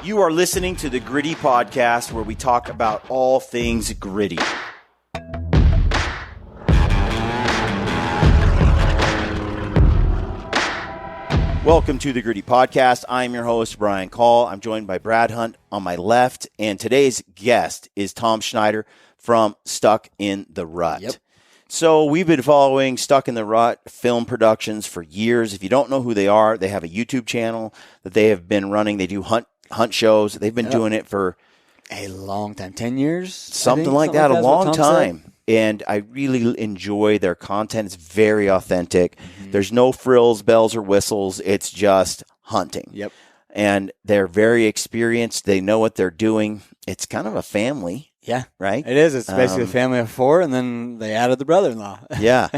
You are listening to the Gritty Podcast, where we talk about all things gritty. Welcome to the Gritty Podcast. I'm your host, Brian Call. I'm joined by Brad Hunt on my left, and today's guest is Tom Schneider from Stuck in the Rut. Yep. So we've been following Stuck in the Rut film productions for years. If you don't know who they are, they have a YouTube channel that they have been running. They do hunt shows. They've been doing it for a long time, 10 years, something like that, a long time. And I really enjoy their content. It's very authentic. Mm-hmm. There's no frills, bells, or whistles. It's just hunting. Yep. And they're very experienced. They know what they're doing. It's kind of a family. Yeah. Right? It is. It's basically a family of four, and then they added the brother-in-law. Yeah.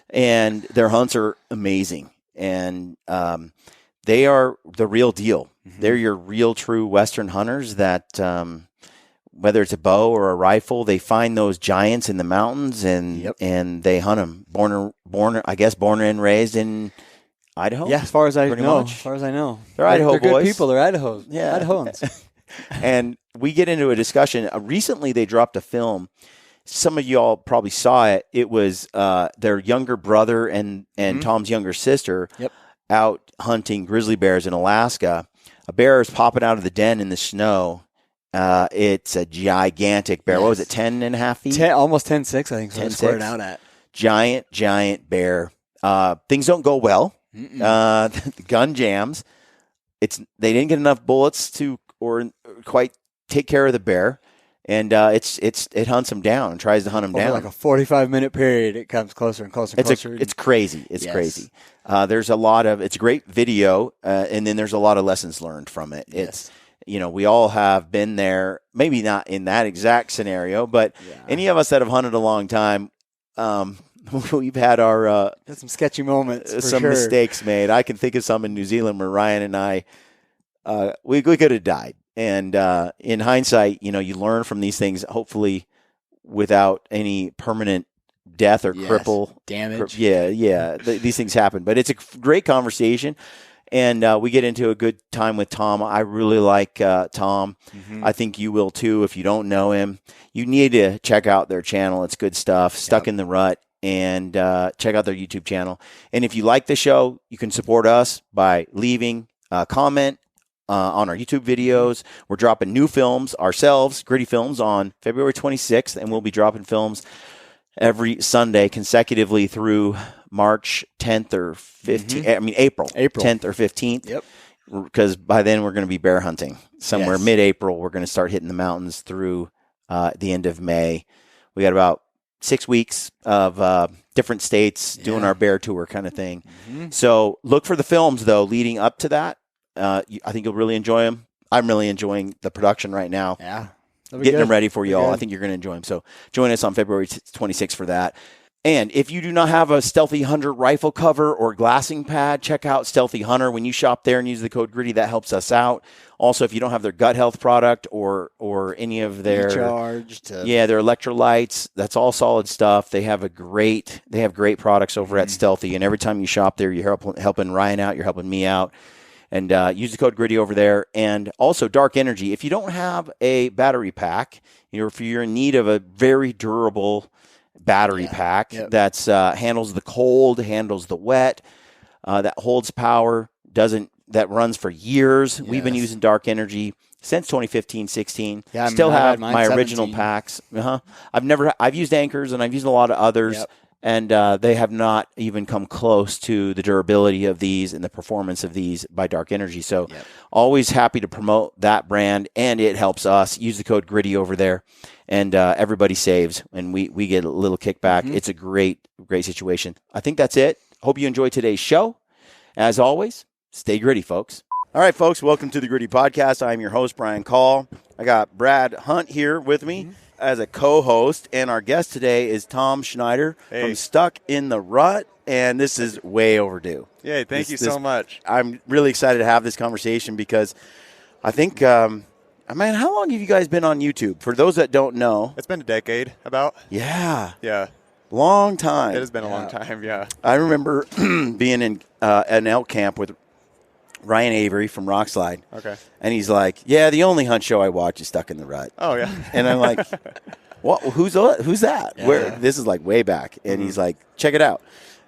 And their hunts are amazing. And they are the real deal. Mm-hmm. They're your real, true Western hunters that, whether it's a bow or a rifle, they find those giants in the mountains and they hunt them. Born and raised in Idaho. Yeah, as far as I know. They're Idaho boys. Good people. They're Idaho. Yeah. Idahoans. And we get into a discussion. Recently, they dropped a film. Some of y'all probably saw it. It was their younger brother and Tom's younger sister out hunting grizzly bears in Alaska. A bear is popping out of the den in the snow. It's a gigantic bear. Yes. What was it, 10.5 feet? Almost 10.6, I think. So 10.6. It out at. Giant bear. Things don't go well. The gun jams. They didn't get enough bullets to or quite take care of the bear, and it hunts him down and tries to hunt him down. Like a 45-minute period, it comes closer and closer and closer. It's crazy. It's crazy. There's a lot of it's a great video, and then there's a lot of lessons learned from it. It's we all have been there, maybe not in that exact scenario, but any of us that have hunted a long time, we've had our some sketchy moments, some mistakes made. I can think of some in New Zealand where Ryan and I, we could have died. And in hindsight, you learn from these things, hopefully without any permanent death or cripple damage. These things happen, but it's a great conversation. And we get into a good time with Tom. I really like Tom. Mm-hmm. I think you will too. If you don't know him, you need to check out their channel. It's good stuff. Stuck in the Rut. And check out their YouTube channel. And if you like the show, you can support us by leaving a comment on our YouTube videos. We're dropping new films ourselves, Gritty Films, on February 26th. And we'll be dropping films every Sunday consecutively through March 10th or 15th. I mean, April 10th or 15th. Yep. Because by then we're going to be bear hunting. Somewhere mid-April, we're going to start hitting the mountains through the end of May. We got about 6 weeks of different states doing our bear tour kind of thing. Mm-hmm. So look for the films, though, leading up to that. I think you'll really enjoy them. I'm really enjoying the production right now. Yeah. Getting them ready for you all. I think you're going to enjoy them. So join us on February 26th for that. And if you do not have a Stealthy Hunter rifle cover or glassing pad, check out Stealthy Hunter. When you shop there and use the code GRITTY, that helps us out. Also, if you don't have their gut health product or any of their their electrolytes, that's all solid stuff. They have great products over at Stealthy. And every time you shop there, you're helping Ryan out, you're helping me out. And use the code GRITTY over there. And also Dark Energy. If you don't have a battery pack, if you're in need of a very durable battery pack that's handles the cold, handles the wet, that holds power, that runs for years. Yes. We've been using Dark Energy since 2015-16. Yeah, still have my original packs. I've used Anchors and I've used a lot of others. Yep. And they have not even come close to the durability of these and the performance of these by Dark Energy. So always happy to promote that brand, and it helps us. Use the code GRITTY over there, and everybody saves, and we get a little kickback. Mm-hmm. It's a great situation. I think that's it. Hope you enjoyed today's show. As always, stay gritty, folks. All right, folks, welcome to the Gritty Podcast. I'm your host, Brian Call. I got Brad Hunt here with me. Mm-hmm. As a co-host, and our guest today is Tom Schneider from Stuck in the Rut, and this is way overdue. Yeah, thank you so much. I'm really excited to have this conversation because I think, how long have you guys been on YouTube? For those that don't know. It's been a decade, about. Yeah. Yeah. Long time. It has been a long time, yeah. I remember being in an elk camp with Ryan Avery from Rockslide. Okay. And he's like, yeah, the only hunt show I watch is Stuck in the Rut. Oh, yeah. And I'm like, what? Who's that? Yeah. Where? This is like way back. And he's like, check it out.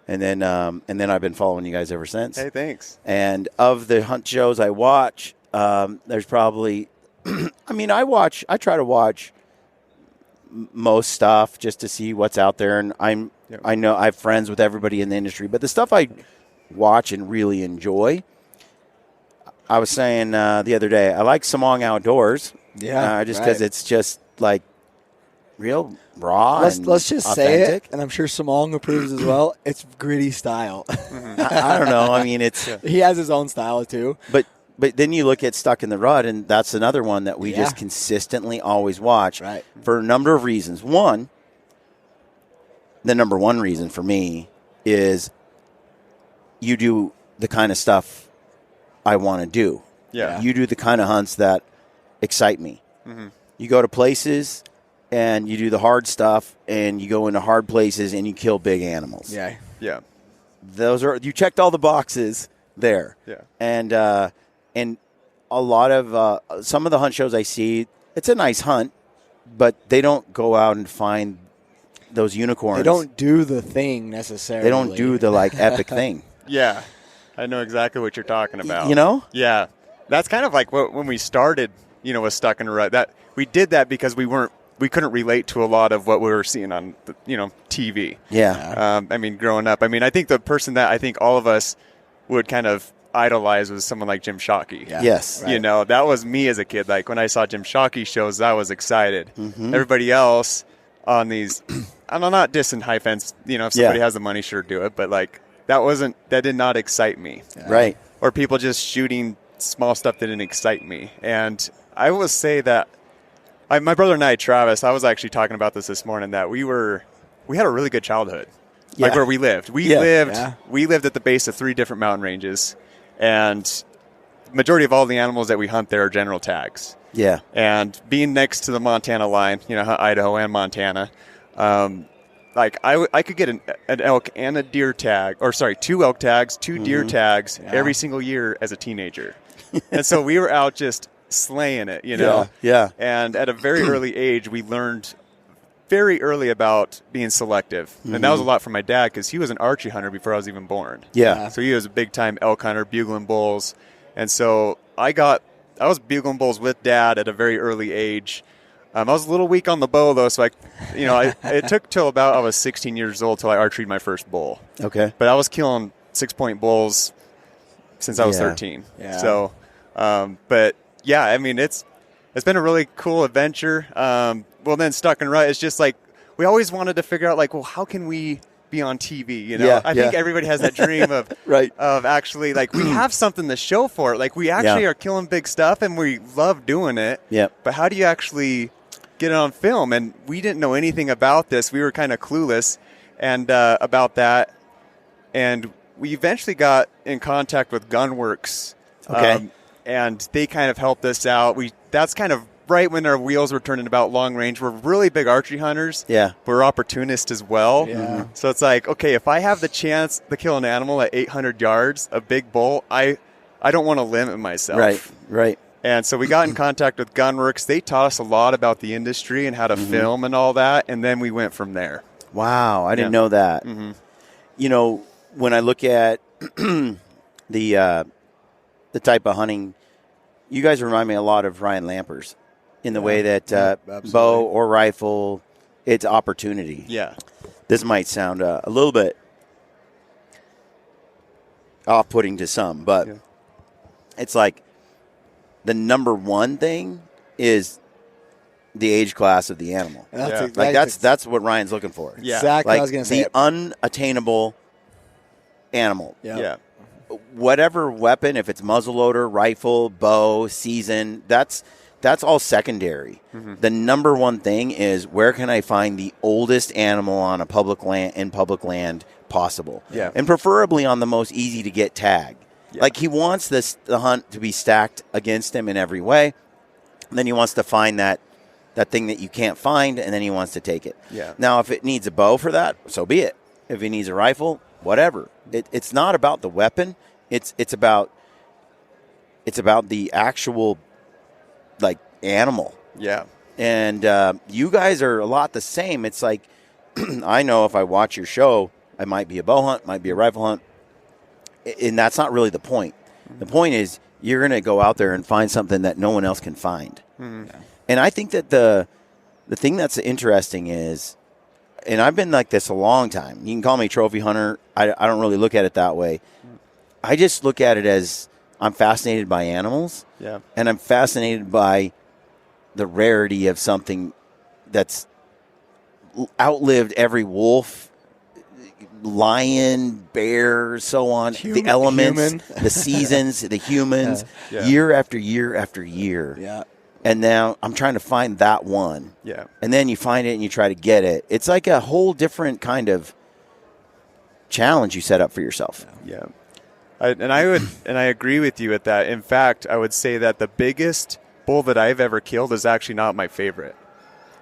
And then I've been following you guys ever since. Hey, thanks. And of the hunt shows I watch, there's probably, I try to watch most stuff just to see what's out there. And I know I have friends with everybody in the industry, but the stuff I watch and really enjoy, I was saying the other day, I like Samong Outdoors. Yeah. Just because it's just like real raw. Let's just authentic. say it, and I'm sure Samong approves as well. It's gritty style. I don't know. I mean, it's He has his own style too. But then you look at Stuck in the Rut, and that's another one that we just consistently always watch for a number of reasons. One, the number one reason for me is you do the kind of stuff I want to do. Yeah. You do the kind of hunts that excite me. Mm-hmm. You go to places and you do the hard stuff, and you go into hard places and you kill big animals. Yeah. Yeah. You checked all the boxes there. Yeah. And a lot of some of the hunt shows I see, it's a nice hunt, but they don't go out and find those unicorns. They don't do the thing necessarily. They don't do the like epic thing. Yeah. I know exactly what you're talking about. You know? Yeah. That's kind of like when we started, with Stuck in a Rut. That we did that because we couldn't relate to a lot of what we were seeing on, TV. Yeah. Growing up. I think the person that I think all of us would kind of idolize was someone like Jim Shockey. Yeah. Yes. Right. That was me as a kid. Like when I saw Jim Shockey shows, I was excited. Mm-hmm. Everybody else on these, I'm not dissing high fence. If somebody has the money, sure, do it. But like that did not excite me. Yeah. Right. Or people just shooting small stuff that didn't excite me. And I will say that my brother and I, Travis, I was actually talking about this morning, that we had a really good childhood. Yeah. Like where we lived. We lived at the base of 3 different mountain ranges, and majority of all the animals that we hunt there are general tags. Yeah. And being next to the Montana line, Idaho and Montana, I could get an elk and a deer tag, 2 elk tags, 2 deer tags every single year as a teenager. And so we were out just slaying it, Yeah. And at a very early age, we learned very early about being selective. And that was a lot from my dad, because he was an archery hunter before I was even born. Yeah. So he was a big-time elk hunter, bugling bulls. And so I was bugling bulls with Dad at a very early age. I was a little weak on the bow, though, so it took till about I was 16 years old till I archered my first bull. Okay. But I was killing 6-point bulls since I was 13. Yeah. So, but yeah, it's been a really cool adventure. Well, then Stuck in Rut, it's just like we always wanted to figure out, like, well, how can we be on TV? I think everybody has that dream of of actually, like, we have something to show for it. Like, we actually are killing big stuff, and we love doing it. Yeah. But how do you actually get it on film? And we didn't know anything about this. We were kind of clueless and about that. And we eventually got in contact with Gunworks. Okay. And they kind of helped us out. That's kind of right when our wheels were turning about long range. We're really big archery hunters. Yeah. We're opportunists as well. Yeah. So it's like, okay, if I have the chance to kill an animal at 800 yards, a big bull, I don't want to limit myself. Right. And so we got in contact with Gunworks. They taught us a lot about the industry and how to film and all that. And then we went from there. Wow. I didn't know that. Mm-hmm. When I look at the type of hunting, you guys remind me a lot of Ryan Lampers in the way that bow or rifle, it's opportunity. Yeah. This might sound a little bit off-putting to some, but it's like the number one thing is the age class of the animal. That's what Ryan's looking for. Yeah. Exactly. Like I was going to say the unattainable animal. Yeah. Whatever weapon, if it's muzzleloader, rifle, bow, season, that's all secondary. The number one thing is, where can I find the oldest animal on a public land possible? Yeah. And preferably on the most easy to get tag. Yeah. Like, he wants the hunt to be stacked against him in every way. And then he wants to find that thing that you can't find, and then he wants to take it. Yeah. Now, if it needs a bow for that, so be it. If he needs a rifle, whatever. It's not about the weapon. It's about It's about the actual, like, animal. Yeah. And you guys are a lot the same. It's like, I know if I watch your show, I might be a bow hunt, might be a rifle hunt, and that's not really the point. The point is you're going to go out there and find something that no one else can find. Mm-hmm. Yeah. And I think that the thing that's interesting is, and I've been like this a long time. You can call me trophy hunter. I don't really look at it that way. I just look at it as I'm fascinated by animals. Yeah. And I'm fascinated by the rarity of something that's outlived every wolf, lion, bear, so on, the elements, the seasons, the humans, year after year after year. Yeah. And now I'm trying to find that one. Yeah. And then you find it and you try to get it. It's like a whole different kind of challenge you set up for yourself. Yeah. I agree with you at that. In fact, I would say that the biggest bull that I've ever killed is actually not my favorite.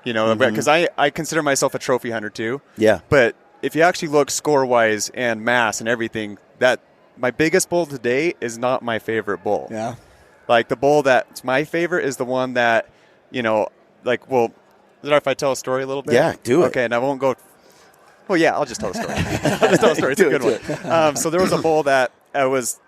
You know, because I consider myself a trophy hunter too. Yeah. But if you actually look score-wise and mass and everything, that my biggest bull today is not my favorite bull. Yeah. Like, the bull that's my favorite is the one that, you know, like, well, is it if I tell a story a little bit? Yeah, do it. Okay, and I won't go. Well, yeah, I'll just tell a story. I'll just tell a story. It's a good one. So there was a bull that I was,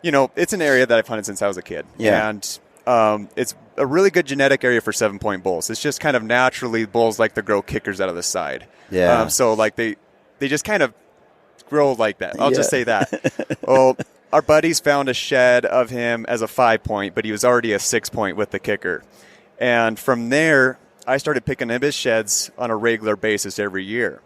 you know, it's an area that I've hunted since I was a kid. Yeah. And it's a really good genetic area for 7-point bulls. It's just kind of naturally bulls like to grow kickers out of the side. Yeah. So, like, they just kind of grow like that. I'll just say that. Well, our buddies found a shed of him as a 5-point, but he was already a 6-point with the kicker. And from there, I started picking up his sheds on a regular basis every year.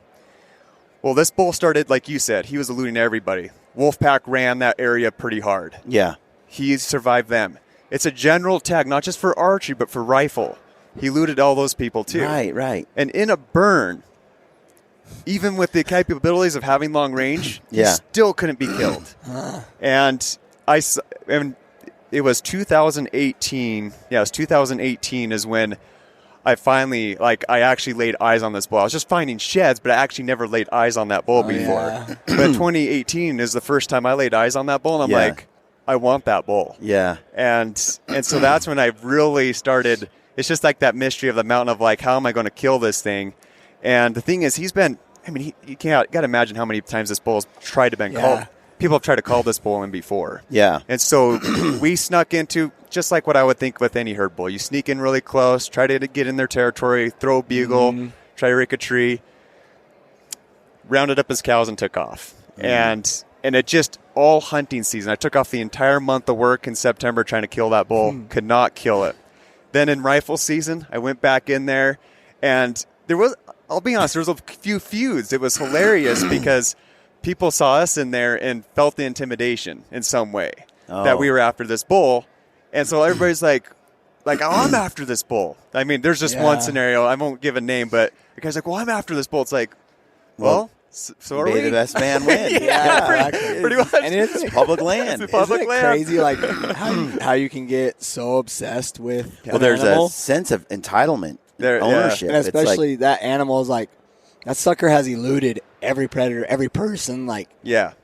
Well, this bull started, like you said, he was eluding everybody. Wolfpack ran that area pretty hard. Yeah. He survived them. It's a general tag, not just for archery, but for rifle. He eluded all those people too. Right. And in a burn, even with the capabilities of having long range, he still couldn't be killed. And it was 2018. Yeah, it was 2018 is when I finally, I actually laid eyes on this bull. I was just finding sheds, but I actually never laid eyes on that bull before. Yeah. But 2018 is the first time I laid eyes on that bull, and I'm like, I want that bull. Yeah. And so that's when I really started. It's just like that mystery of the mountain of, like, how am I going to kill this thing? And the thing is, he's been, I mean, you got to imagine how many times this bull's tried to been called. People have tried to call this bull in before. Yeah. And so we snuck into, just like what I would think with any herd bull. You sneak in really close, try to get in their territory, throw a bugle, try to rake a tree, rounded up his cows and took off. And it just, all hunting season. I took off the entire month of work in September trying to kill that bull. Could not kill it. Then in rifle season, I went back in there, and there was, I'll be honest, there was a few feuds. It was hilarious because people saw us in there and felt the intimidation in some way that we were after this bull. And so everybody's like, oh, I'm after this bull. I mean, there's just one scenario. I won't give a name, but the guy's like, well, I'm after this bull. It's like, well, so are we? The best man win. Pretty much. And it's public land. It's public Isn't it land. crazy, like, how you can get so obsessed with Well, there's animal? a sense of entitlement, There- ownership. And It's especially that animal is like, that sucker has eluded every predator, every person. Like,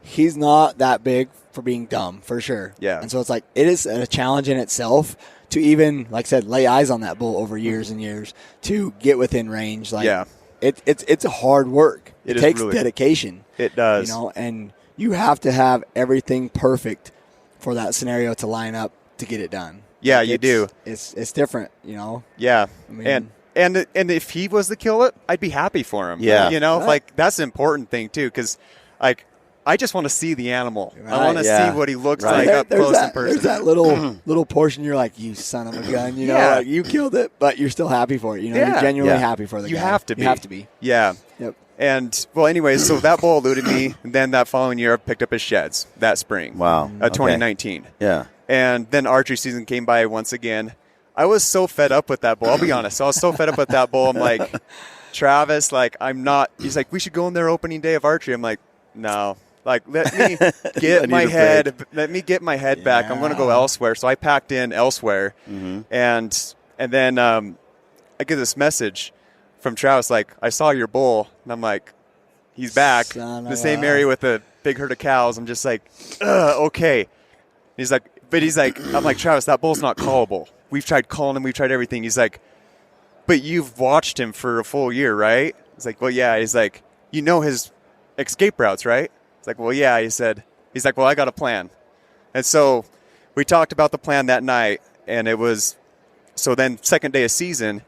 he's not that big for being dumb, for sure. Yeah. And so it's like, it is a challenge in itself to even, like I said, lay eyes on that bull over years and years to get within range. Like, it's a hard work. It takes really, dedication. It does. You know, and you have to have everything perfect for that scenario to line up to get it done. Yeah, Like, you do. It's different, you know. Yeah. I mean, And if he was to kill it, I'd be happy for him. Yeah. You know, Right. like, that's an important thing too, because, like, I just want to see the animal. Right. I want to see what he looks like up There's close that, in person. There's that little portion you're like, you son of a gun, you know, like, you killed it, but you're still happy for it. You know, you're genuinely happy for the You guy. have to be. You have to be. Yeah. Yep. And, well, anyways, so that bull eluded me, and then that following year I picked up his sheds that spring. Wow. 2019. Yeah. And then archery season came by once again. I was so fed up with that bull. I'll be honest. I was so fed up with that bull. I'm like, Travis, like, I'm not. He's like, we should go in there opening day of archery. I'm like, no. Like, let me get my head. Let me get my head back. I'm going to go elsewhere. So I packed in elsewhere, and then I get this message from Travis, like, I saw your bull, and I'm like, he's back in the same area with a big herd of cows. I'm just like, okay. He's like, But he's like, I'm like, Travis, that bull's not callable. We've tried calling him. We've tried everything. He's like, but you've watched him for a full year, right? He's like, well, yeah. He's like, you know his escape routes, right? He's like, well, yeah. He's like, well, I got a plan. And so we talked about the plan that night, and it was, so then second day of season,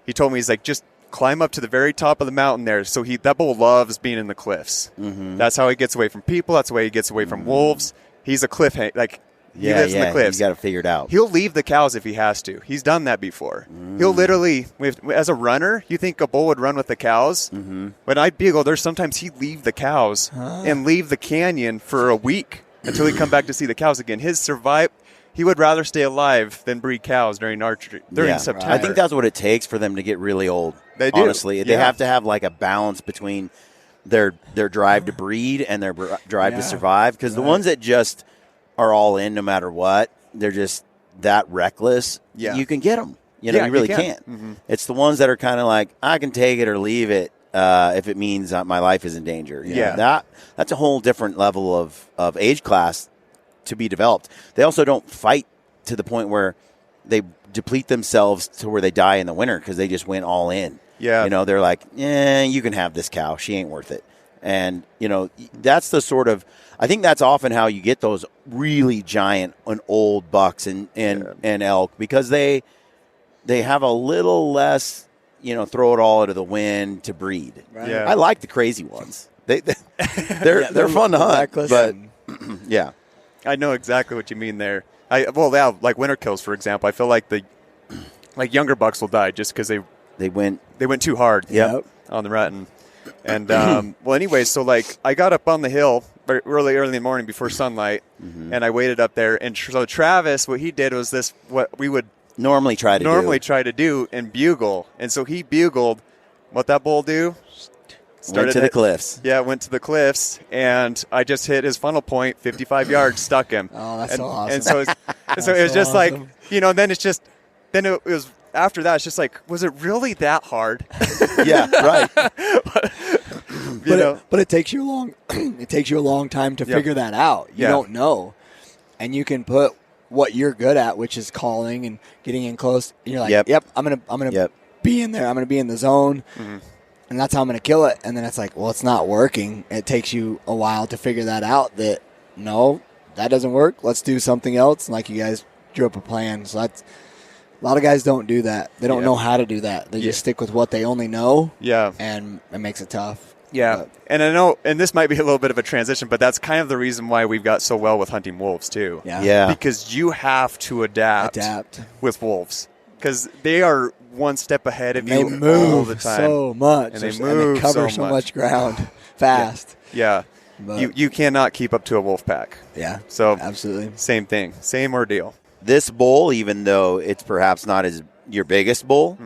he told me, he's like, just climb up to the very top of the mountain there. So that bull loves being in the cliffs. Mm-hmm. That's how he gets away from people. That's the way he gets away from wolves. He's a cliff, like, he lives in the cliffs. You got to figure it out. He'll leave the cows if he has to. He's done that before. He'll literally, as a runner, you think a bull would run with the cows? Mm-hmm. When I bugle, there's sometimes he'd leave the cows and leave the canyon for a week until he'd come back to see the cows again. He would rather stay alive than breed cows during September. I think that's what it takes for them to get really old. They do. Honestly, they have to have like a balance between their drive to breed and their drive to survive. Because the ones that just are all in no matter what, they're just that reckless. Yeah. You can get them. You really can't. Mm-hmm. It's the ones that are kind of like, I can take it or leave it if it means my life is in danger. You know, that's a whole different level of age class to be developed. They also don't fight to the point where they deplete themselves to where they die in the winter because they just went all in. Yeah. You know, they're like, you can have this cow. She ain't worth it. And, you know, that's the sort of, I think that's often how you get those really giant and old bucks and elk, because they have a little less, throw it all into the wind to breed. Right. Yeah. I like the crazy ones. They're fun to hunt, but yeah. I know exactly what you mean there. Like winter kills, for example. I feel like younger bucks will die just because they went too hard on the rut. And anyways, so like I got up on the hill early in the morning before sunlight, and I waited up there. And so Travis, what he did was what we would normally try to do and bugle. And so he bugled. What that bull do? Went to the cliffs. Yeah, went to the cliffs, and I just hit his funnel point, 55 yards, stuck him. Oh, that's so awesome. And so it was just awesome. Then it was after that, it's just like, was it really that hard? Yeah, right. But it takes you a long time to figure that out. You don't know. And you can put what you're good at, which is calling and getting in close, and you're like, yep I'm gonna be in there. I'm gonna be in the zone. Mm-hmm. And that's how I'm going to kill it. And then it's like, well, it's not working. It takes you a while to figure that out, that, no, that doesn't work. Let's do something else. And like you guys drew up a plan. So a lot of guys don't do that. They don't know how to do that. They just stick with what they only know. Yeah. And it makes it tough. Yeah. And I know, and this might be a little bit of a transition, but that's kind of the reason why we've got so well with hunting wolves too. Yeah. Because you have to adapt with wolves. Because they are one step ahead of you all the time. So much. And they cover so much ground fast. Yeah. You cannot keep up to a wolf pack. Yeah. So absolutely. Same thing. Same ordeal. This bull, even though it's perhaps not your biggest bull,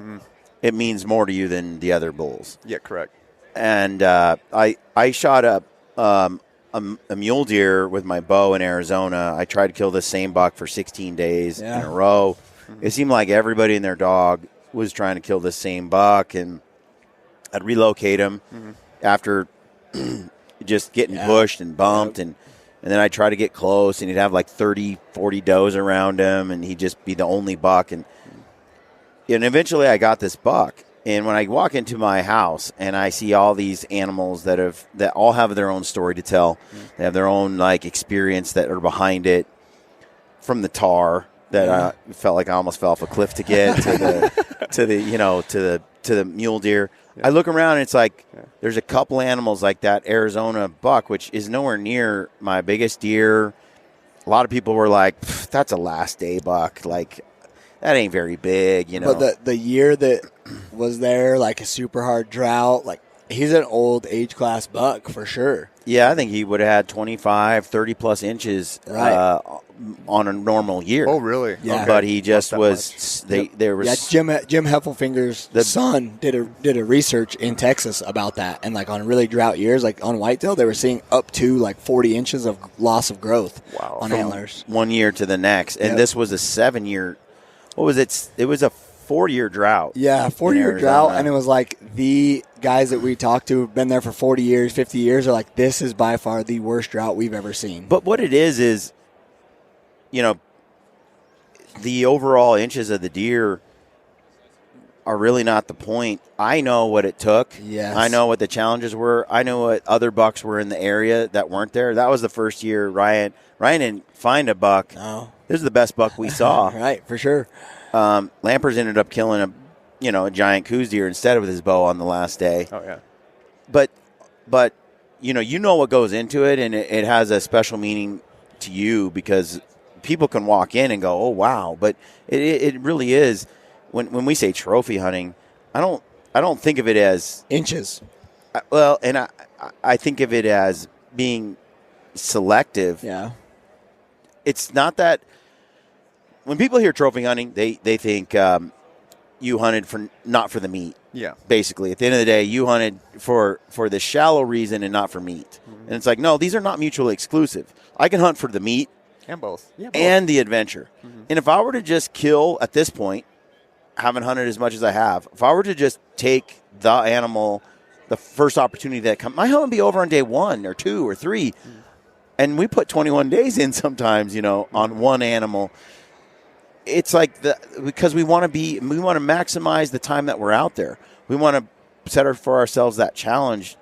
it means more to you than the other bulls. Yeah, correct. And I shot up a mule deer with my bow in Arizona. I tried to kill the same buck for 16 days in a row. It seemed like everybody and their dog was trying to kill the same buck, and I'd relocate him after just getting pushed and bumped, and then I'd try to get close, and he'd have like 30, 40 does around him, and he'd just be the only buck. And eventually I got this buck, and when I walk into my house and I see all these animals that all have their own story to tell, they have their own like experience that are behind it, from the tar that I felt like I almost fell off a cliff to get to the mule deer. I look around and it's like there's a couple animals like that Arizona buck, which is nowhere near my biggest deer. A lot of people were like, "That's a last day buck. Like that ain't very big," But the year that was there, like a super hard drought, like he's an old age class buck for sure. Yeah, I think he would have had 25, 30 plus inches on a normal year. Oh, really? Yeah. Okay. But he just was. There was. Jim Heffelfinger's son did a research in Texas about that, and like on really drought years, like on whitetail, they were seeing up to like 40 inches of loss of growth on antlers. 1 year to the next, and this was a 7-year. What was it? It was a 4-year drought. Yeah, 4-year drought, and it was like the guys that we talked to have been there for 40 years, 50 years are like, this is by far the worst drought we've ever seen. But what it is, the overall inches of the deer are really not the point. I know what it took. Yes. I know what the challenges were. I know what other bucks were in the area that weren't there. That was the first year Ryan didn't find a buck. No. This is the best buck we saw. Right, for sure. Lampers ended up killing a giant coos deer instead of with his bow on the last day. Oh, yeah. But you know what goes into it, and it has a special meaning to you because people can walk in and go, oh, wow. But it really is. When we say trophy hunting, I don't think of it as inches. Well, and I think of it as being selective. Yeah. It's not that when people hear trophy hunting, they think you hunted not for the meat. Yeah. Basically, at the end of the day, you hunted for the shallow reason and not for meat. Mm-hmm. And it's like, no, these are not mutually exclusive. I can hunt for the meat and both. Yeah, both. And the adventure. Mm-hmm. And if I were to just kill at this point, haven't hunted as much as I have. If I were to just take the animal, the first opportunity that comes, my hunt would be over on day 1 or 2 or 3. And we put 21 days in sometimes, on one animal. It's like because we want to maximize the time that we're out there. We want to set for ourselves that challenge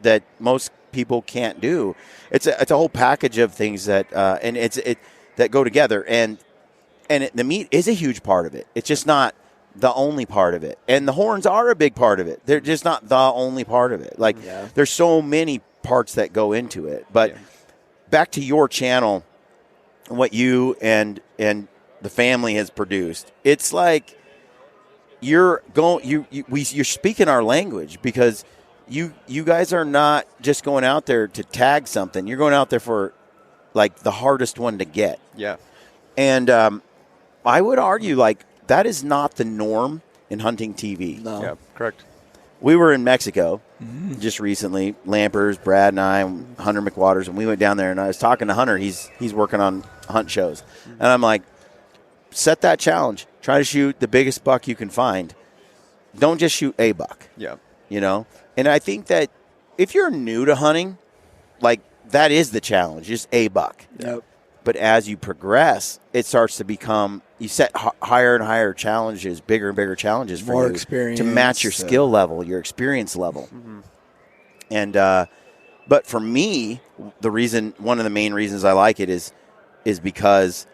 that most people can't do. It's a whole package of things that that go together. And the meat is a huge part of it. It's just not the only part of it. And the horns are a big part of it. They're just not the only part of it. There's so many parts that go into it. But back to your channel, what you and the family has produced, it's like you're speaking our language because you guys are not just going out there to tag something. You're going out there for like the hardest one to get. Yeah. And I would argue that is not the norm in hunting TV. No. Yeah, correct. We were in Mexico just recently, Lampers, Brad and I, Hunter McWaters, and we went down there and I was talking to Hunter. He's working on hunt shows. And I'm like, set that challenge. Try to shoot the biggest buck you can find. Don't just shoot a buck. Yeah. And I think that if you're new to hunting, that is the challenge, just a buck. Yep. But as you progress, it starts to become, you set higher and higher challenges, bigger and bigger challenges for more you experience to match your skill level, your experience level. Mm-hmm. And but for me, one of the main reasons I like it is because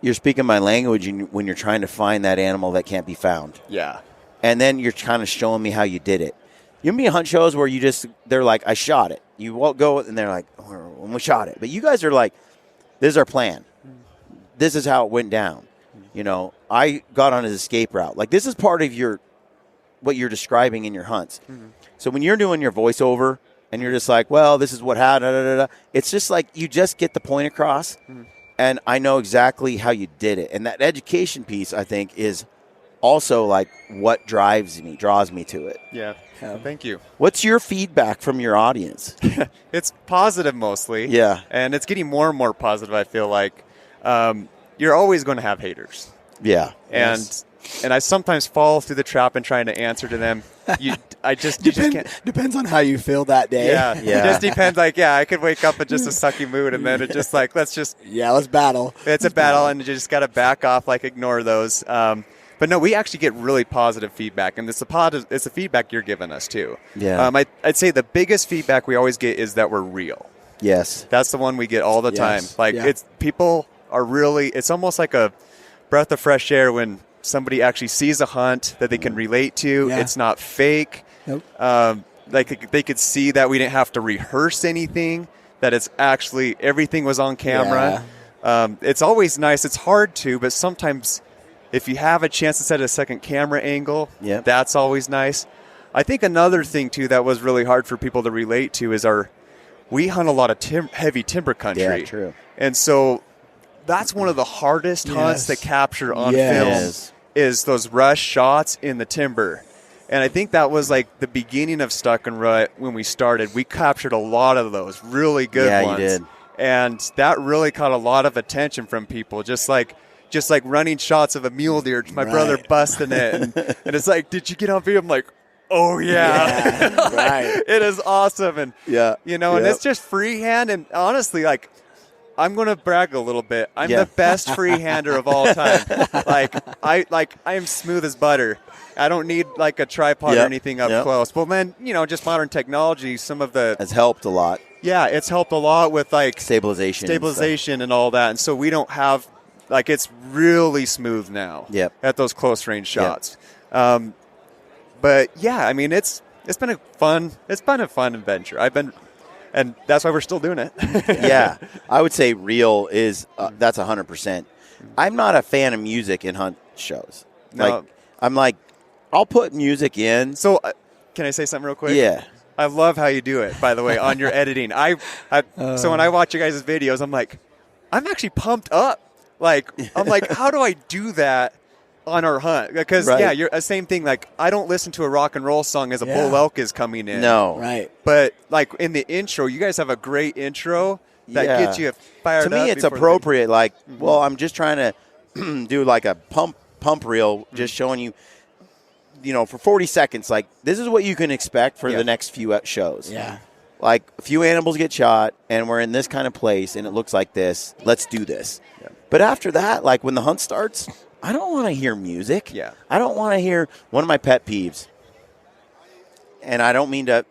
you're speaking my language when you're trying to find that animal that can't be found. Yeah. And then you're kind of showing me how you did it. You know, hunt shows where they're like, I shot it. You won't go, and they're like, when we shot it. But you guys are like, this is our plan. This is how it went down. I got on his escape route. This is part of what you're describing in your hunts. Mm-hmm. So when you're doing your voiceover and you're just like, well, this is what happened, it's just like you just get the point across. Mm-hmm. And I know exactly how you did it. And that education piece, I think, is also what draws me to it. Yeah. Thank you. What's your feedback from your audience? It's positive mostly. Yeah. And it's getting more and more positive, I feel like. You're always going to have haters. Yeah. And I sometimes fall through the trap in trying to answer to them. You just can't. Depends on how you feel that day. Yeah. It just depends. I could wake up in just a sucky mood, and then it just let's battle. It's a battle, and you just got to back off, ignore those. But no, we actually get really positive feedback, and it's the feedback you're giving us too. Yeah. I'd say the biggest feedback we always get is that we're real. Yes. That's the one we get all the time. It's people are really. It's almost like a breath of fresh air when somebody actually sees a hunt that they can relate to. Yeah. It's not fake. Nope. They could see that we didn't have to rehearse anything. That it's actually everything was on camera. Yeah. It's always nice. It's hard to, but sometimes. If you have a chance to set a second camera angle, that's always nice. I think another thing, too, that was really hard for people to relate to is we hunt a lot of heavy timber country. Yeah, true. And so that's one of the hardest hunts to capture on film is those rush shots in the timber. And I think that was the beginning of Stuck and Rut when we started. We captured a lot of those really good ones. Yeah, you did. And that really caught a lot of attention from people, just running shots of a mule deer, my brother busting it. And it's did you get on video? I'm like, oh, yeah. Right. It is awesome. And, and it's just freehand. And honestly, I'm going to brag a little bit. I'm the best freehander of all time. I am smooth as butter. I don't need like a tripod or anything up close. Well, then, just modern technology, some of the has helped a lot. Yeah, it's helped a lot with like stabilization and all that. And so we don't have it's really smooth now. At those close range shots. But yeah, I mean it's been a fun adventure. And that's why we're still doing it. Yeah, I would say real is that's 100%. I'm not a fan of music in hunt shows. I'll put music in. So can I say something real quick? Yeah. I love how you do it, by the way, on your editing. So when I watch you guys' videos, I'm like, I'm actually pumped up. I'm like, how do I do that on our hunt? Because, you're the same thing. Like, I don't listen to a rock and roll song as a bull elk is coming in. No. Right. But, in the intro, you guys have a great intro that gets you fired up. To me, it's appropriate. Well, I'm just trying to do like a pump reel, just showing you, for 40 seconds, this is what you can expect for the next few shows. Yeah. A few animals get shot, and we're in this kind of place, and it looks like this. Let's do this. Yeah. But after that, when the hunt starts, I don't want to hear music. Yeah. I don't want to hear one of my pet peeves. And I don't mean to,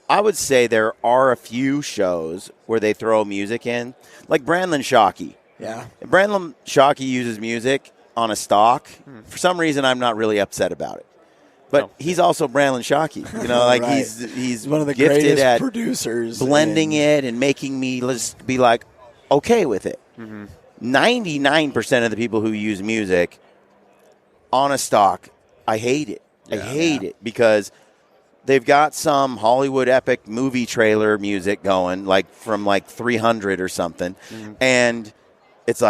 I would say there are a few shows where they throw music in, like Brandon Shockey. Yeah. Brandon Shockey uses music on a stock. For some reason, I'm not really upset about it. But he's also Brandon Shockey. Right. he's one of the gifted greatest at producers. Blending it and making me just be okay with it. 99% of the people who use music on a stock, I hate it. I hate it because they've got some Hollywood epic movie trailer music going, from 300 or something. And it's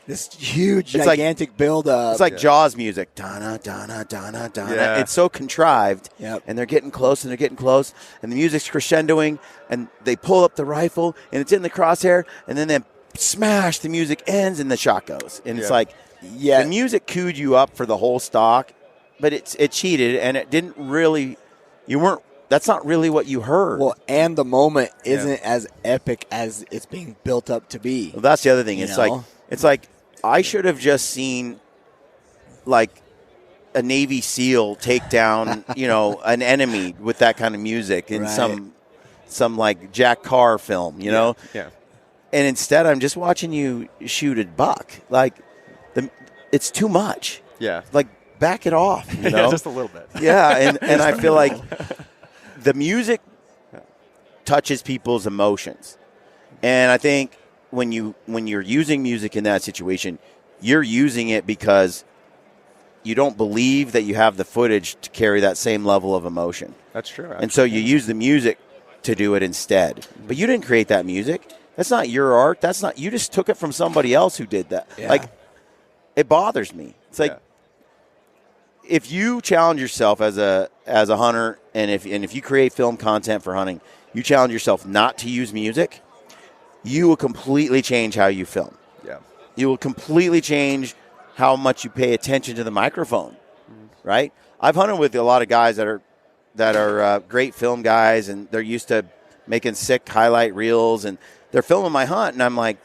this huge, gigantic build-up. It's like Jaws music. Donna, Donna, Donna, Donna. Yeah. It's so contrived. Yep. And they're getting close, and the music's crescendoing, and they pull up the rifle, and it's in the crosshair, and then they smash, the music ends, and the shot goes. And it's the music cued you up for the whole stock, but it cheated, and it didn't really, that's not really what you heard. Well, and the moment isn't as epic as it's being built up to be. Well, that's the other thing. It's like I should have just seen a Navy SEAL take down, an enemy with that kind of music in some Jack Carr film, know? Yeah. And instead I'm just watching you shoot a buck. It's too much. Yeah. Back it off, Yeah, just a little bit. Yeah, and I feel like the music touches people's emotions. And I think when you're using music in that situation, you're using it because you don't believe that you have the footage to carry that same level of emotion. That's true. Actually. And so you use the music to do it instead. But you didn't create that music. That's not your art. You just took it from somebody else who did that. Yeah. It bothers me. It's if you challenge yourself as a hunter, and if you create film content for hunting, you challenge yourself not to use music, you will completely change how you film. Yeah. You will completely change how much you pay attention to the microphone. Right? I've hunted with a lot of guys that are great film guys, and they're used to making sick highlight reels, and they're filming my hunt, and I'm like,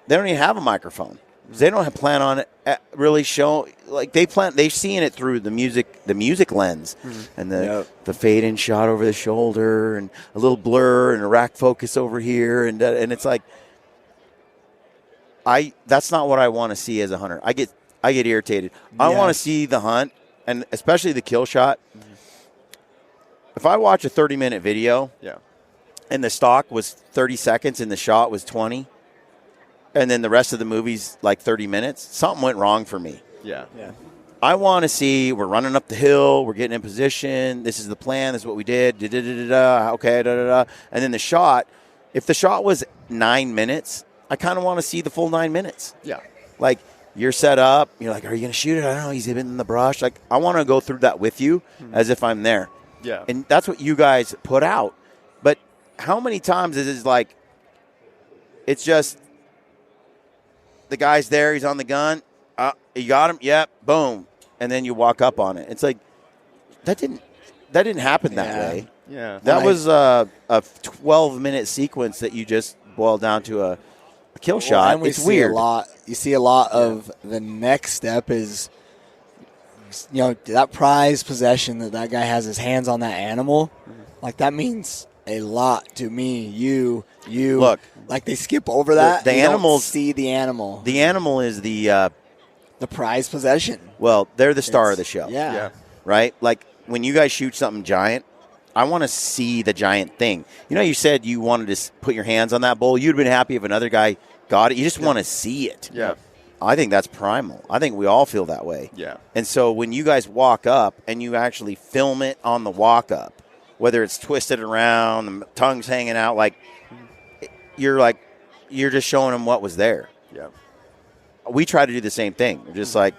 they don't even have a microphone. They don't plan on it really showing. They've seen it through the music lens, and the fade in shot over the shoulder, and a little blur, and a rack focus over here, and it's that's not what I want to see as a hunter. I get irritated. I want to see the hunt, and especially the kill shot. If I watch a 30-minute video, and the stock was 30 seconds and the shot was 20, and then the rest of the movie's 30 minutes, something went wrong for me. Yeah. I want to see we're running up the hill, we're getting in position, this is the plan, this is what we did, okay, and then the shot, if the shot was 9 minutes, I kind of want to see the full 9 minutes. Yeah. You're set up, you're are you going to shoot it? I don't know, he's been in the brush. I want to go through that with you as if I'm there. Yeah. And that's what you guys put out. But how many times is it it's just the guy's there, he's on the gun, you got him, yep, boom, and then you walk up on it. It's that didn't happen that way. Yeah. That was a 12-minute sequence that you just boil down to a kill shot. And it's weird. You see a lot of the next step is, that prized possession that guy has his hands on that animal. Like, that means a lot to me. You look, like, they skip over that. The animals see the animal. The animal is the prized possession. Well, they're the star of the show. Yeah. Right? Like, when you guys shoot something giant, I want to see the giant thing. You said you wanted to put your hands on that bull. You'd have been happy if another guy got it. You just want to see it. Yeah. I think that's primal. I think we all feel that way. Yeah. And so when you guys walk up and you actually film it on the walk up, whether it's twisted around, the tongue's hanging out, you're just showing them what was there. Yeah. We try to do the same thing. We're just like,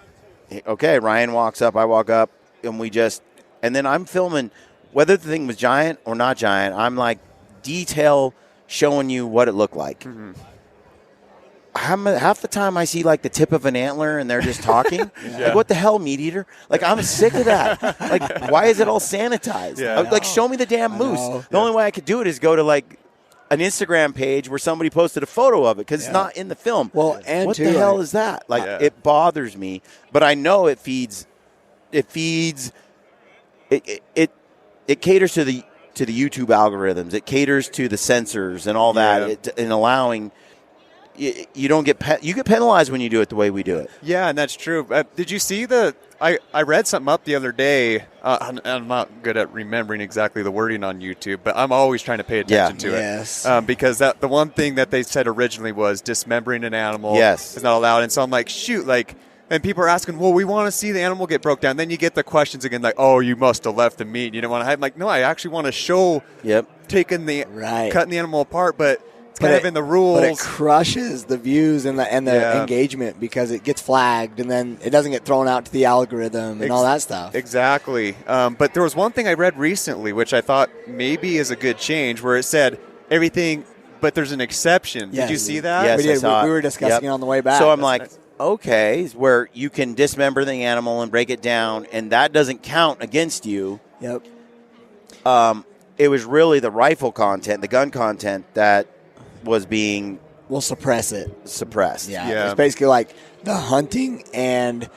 okay, Ryan walks up, I walk up, and then I'm filming whether the thing was giant or not giant. I'm like detail showing you what it looked like. Mm-hmm. Half the time I see like the tip of an antler and they're just talking. Like, what the hell, meat eater? Like, I'm sick of that. Like, why is it all sanitized? Yeah. Like, show me the damn moose. The only way I could do it is go to like an Instagram page where somebody posted a photo of it because it's not in the film. Well, and what the hell is that? Like, it bothers me, but I know it feeds. It caters to the YouTube algorithms. It caters to the censors and all that. In allowing. You don't get you get penalized when you do it the way we do it. Yeah, and that's true. Did you see I read something up the other day. I'm not good at remembering exactly the wording on YouTube, but I'm always trying to pay attention to it. Because the one thing that they said originally was dismembering an animal is not allowed. And so I'm like, shoot, and people are asking, well, we want to see the animal get broke down. Then you get the questions again, like, oh, you must have left the meat. You don't want to have. I'm like, no, I actually want to show cutting the animal apart, but kind of in the rules. But it crushes the views and the engagement because it gets flagged and then it doesn't get thrown out to the algorithm and all that stuff. Exactly. But there was one thing I read recently which I thought maybe is a good change where it said everything, but there's an exception. Did you see that? Yes, we did. I saw we were discussing it on the way back. So I'm like, okay, where you can dismember the animal and break it down, and that doesn't count against you. Yep. It was really the rifle content, the gun content that was being suppressed. Yeah. It's basically like the hunting and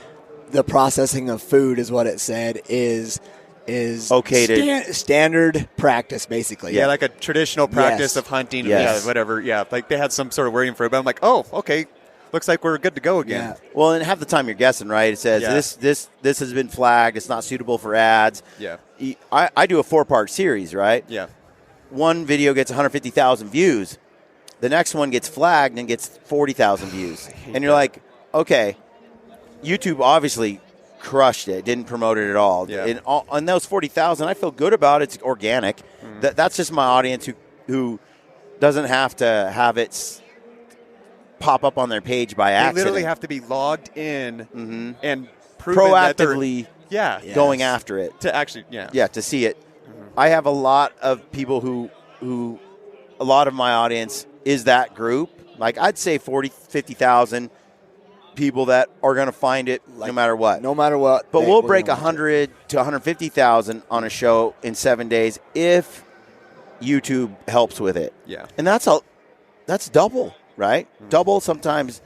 the processing of food is what it said is okay to standard practice, basically. Yeah, like a traditional practice of hunting. Yes. Yeah, whatever. Yeah, like they had some sort of wording for it, but I'm like, oh, okay. Looks like we're good to go again. Yeah. Well, and half the time you're guessing, right? It says this has been flagged. It's not suitable for ads. Yeah. I do a 4-part series, right? Yeah. One video gets 150,000 views. The next one gets flagged and gets 40,000 views. And you're like, okay, YouTube obviously crushed it, didn't promote it at all. Yeah. And those 40,000, I feel good about it. It's organic. That's just my audience who doesn't have to have it pop up on their page by accident. They literally have to be logged in and proactively going after it. To actually, to see it. I have a lot of people who a lot of my audience is that group. Like, I'd say 50,000 people that are going to find it no matter what. No matter what. But we'll break 100 to 150,000 on a show in 7 days if YouTube helps with it. Yeah. And that's double, right? Double, sometimes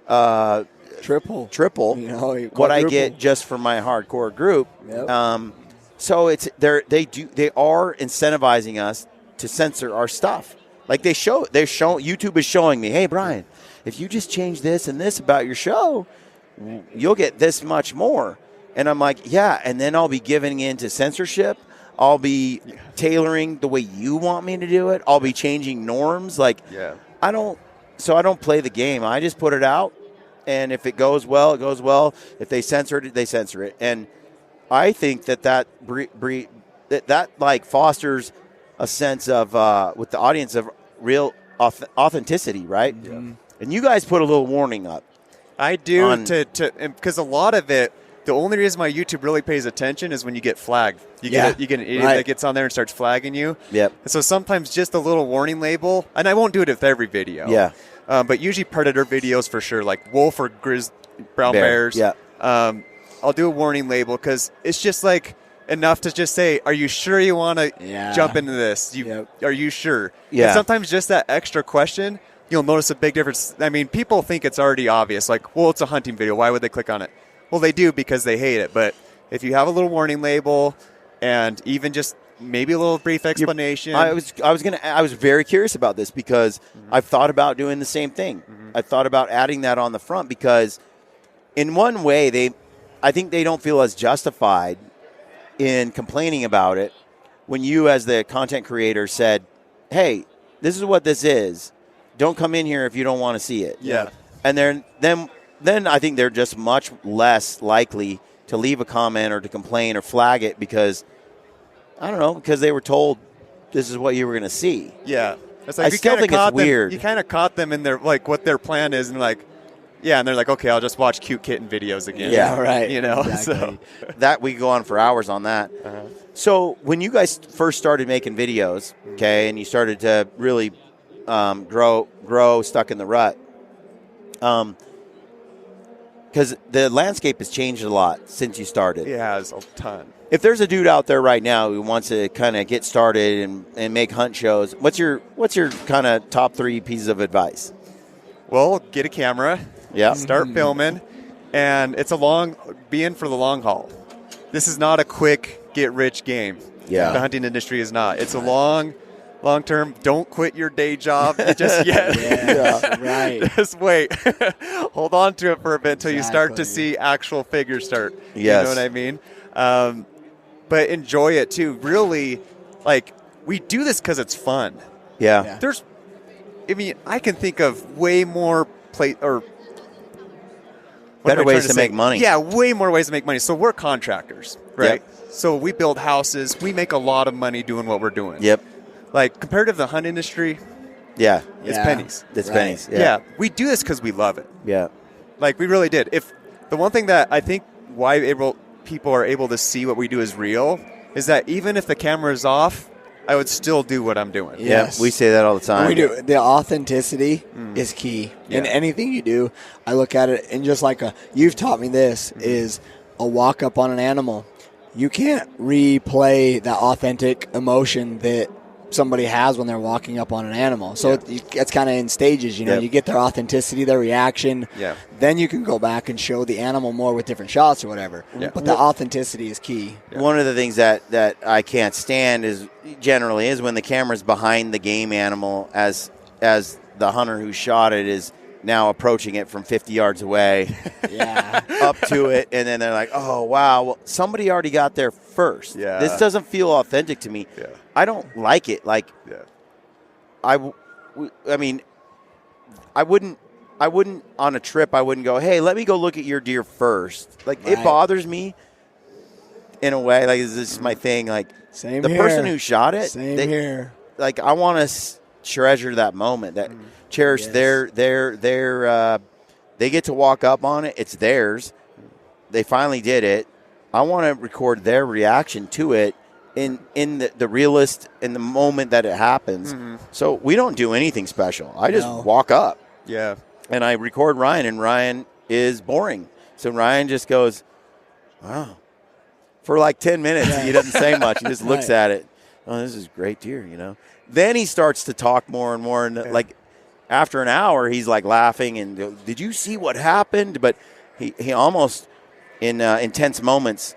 triple. What I get just for my hardcore group. Yep. So they are incentivizing us to censor our stuff. Like YouTube is showing me, hey, Brian, if you just change this and this about your show, you'll get this much more. And I'm like, yeah, and then I'll be giving in to censorship. I'll be tailoring the way you want me to do it. I'll be changing norms. I don't play the game. I just put it out, and if it goes well, it goes well. If they censor it, they censor it. And I think that fosters a sense of with the audience of real authenticity, right? Yeah. And you guys put a little warning up. I do because a lot of it. The only reason why YouTube really pays attention is when you get flagged. You get an idiot that gets on there and starts flagging you. Yep. And so sometimes just a little warning label, and I won't do it with every video. Yeah. But usually predator videos for sure, like wolf or brown bears. Yeah. I'll do a warning label because it's just like enough to just say, are you sure you want to jump into this? Are you sure? Yeah. And sometimes just that extra question, you'll notice a big difference. I mean, people think it's already obvious. Like, well, it's a hunting video. Why would they click on it? Well, they do because they hate it. But if you have a little warning label and even just maybe a little brief explanation. I was very curious about this because I've thought about doing the same thing. I thought about adding that on the front because in one way, I think they don't feel as justified in complaining about it when you as the content creator said, hey, this is what this is. Don't come in here if you don't want to see it. Yeah. And then I think they're just much less likely to leave a comment or to complain or flag it because, I don't know, because they were told this is what you were going to see. Yeah. It's like I still think it's weird. You kind of caught them in their, like, what their plan is and like, yeah, and they're like, okay, I'll just watch cute kitten videos again. Yeah, right. You know, exactly. So that we go on for hours on that. So when you guys first started making videos, okay, and you started to really grow Stuck in the Rut, because the landscape has changed a lot since you started. It has a ton. If there's a dude out there right now who wants to kind of get started and make hunt shows, what's your kind of top 3 pieces of advice? Well, get a camera. Yeah. Start filming, and be in for the long haul. This is not a quick get-rich game. Yeah. The hunting industry is not. It's a long-term. Don't quit your day job just yet. Yeah, right. Just wait. Hold on to it for a bit until you start to see actual figures start. Yes. You know what I mean? But enjoy it too. Really, like, we do this because it's fun. Yeah. I can think of way more better ways to make money. Yeah, way more ways to make money. So we're contractors, right? Yep. So we build houses. We make a lot of money doing what we're doing. Yep. Like, compared to the hunt industry, it's pennies. It's pennies. Yeah. We do this because we love it. Yeah. Like, we really did. If the one thing that I think why people are able to see what we do is real is that even if the camera is off, I would still do what I'm doing. Yes. Yeah, we say that all the time. We do. The authenticity is key. In anything you do, I look at it, and just like you've taught me this, is a walk up on an animal. You can't replay that authentic emotion that somebody has when they're walking up on an animal. So it's kind of in stages, you know. You get their authenticity, their reaction. Yeah. Then you can go back and show the animal more with different shots or whatever. Yeah. But the authenticity is key. Yeah. One of the things that I can't stand is when the camera's behind the game animal as the hunter who shot it is now approaching it from 50 yards away up to it, and then they're like, oh, wow, well, somebody already got there first. Yeah. This doesn't feel authentic to me. Yeah. I don't like it. Like, I mean, I wouldn't on a trip, I wouldn't go, hey, let me go look at your deer first. Like, it bothers me in a way. Like, this is my thing. Like, Same the here. person who shot it, Same here. Like, I want to treasure that moment, that cherish their they get to walk up on it. It's theirs. They finally did it. I want to record their reaction to it in the realist, in the moment that it happens. So we don't do anything special. I just walk up. Yeah. And I record Ryan, and Ryan is boring. So Ryan just goes, wow. For like 10 minutes, he doesn't say much. He just looks at it. Oh, this is great deer, you know. Then he starts to talk more and more. And like after an hour, he's like laughing and, did you see what happened? But he almost, in intense moments,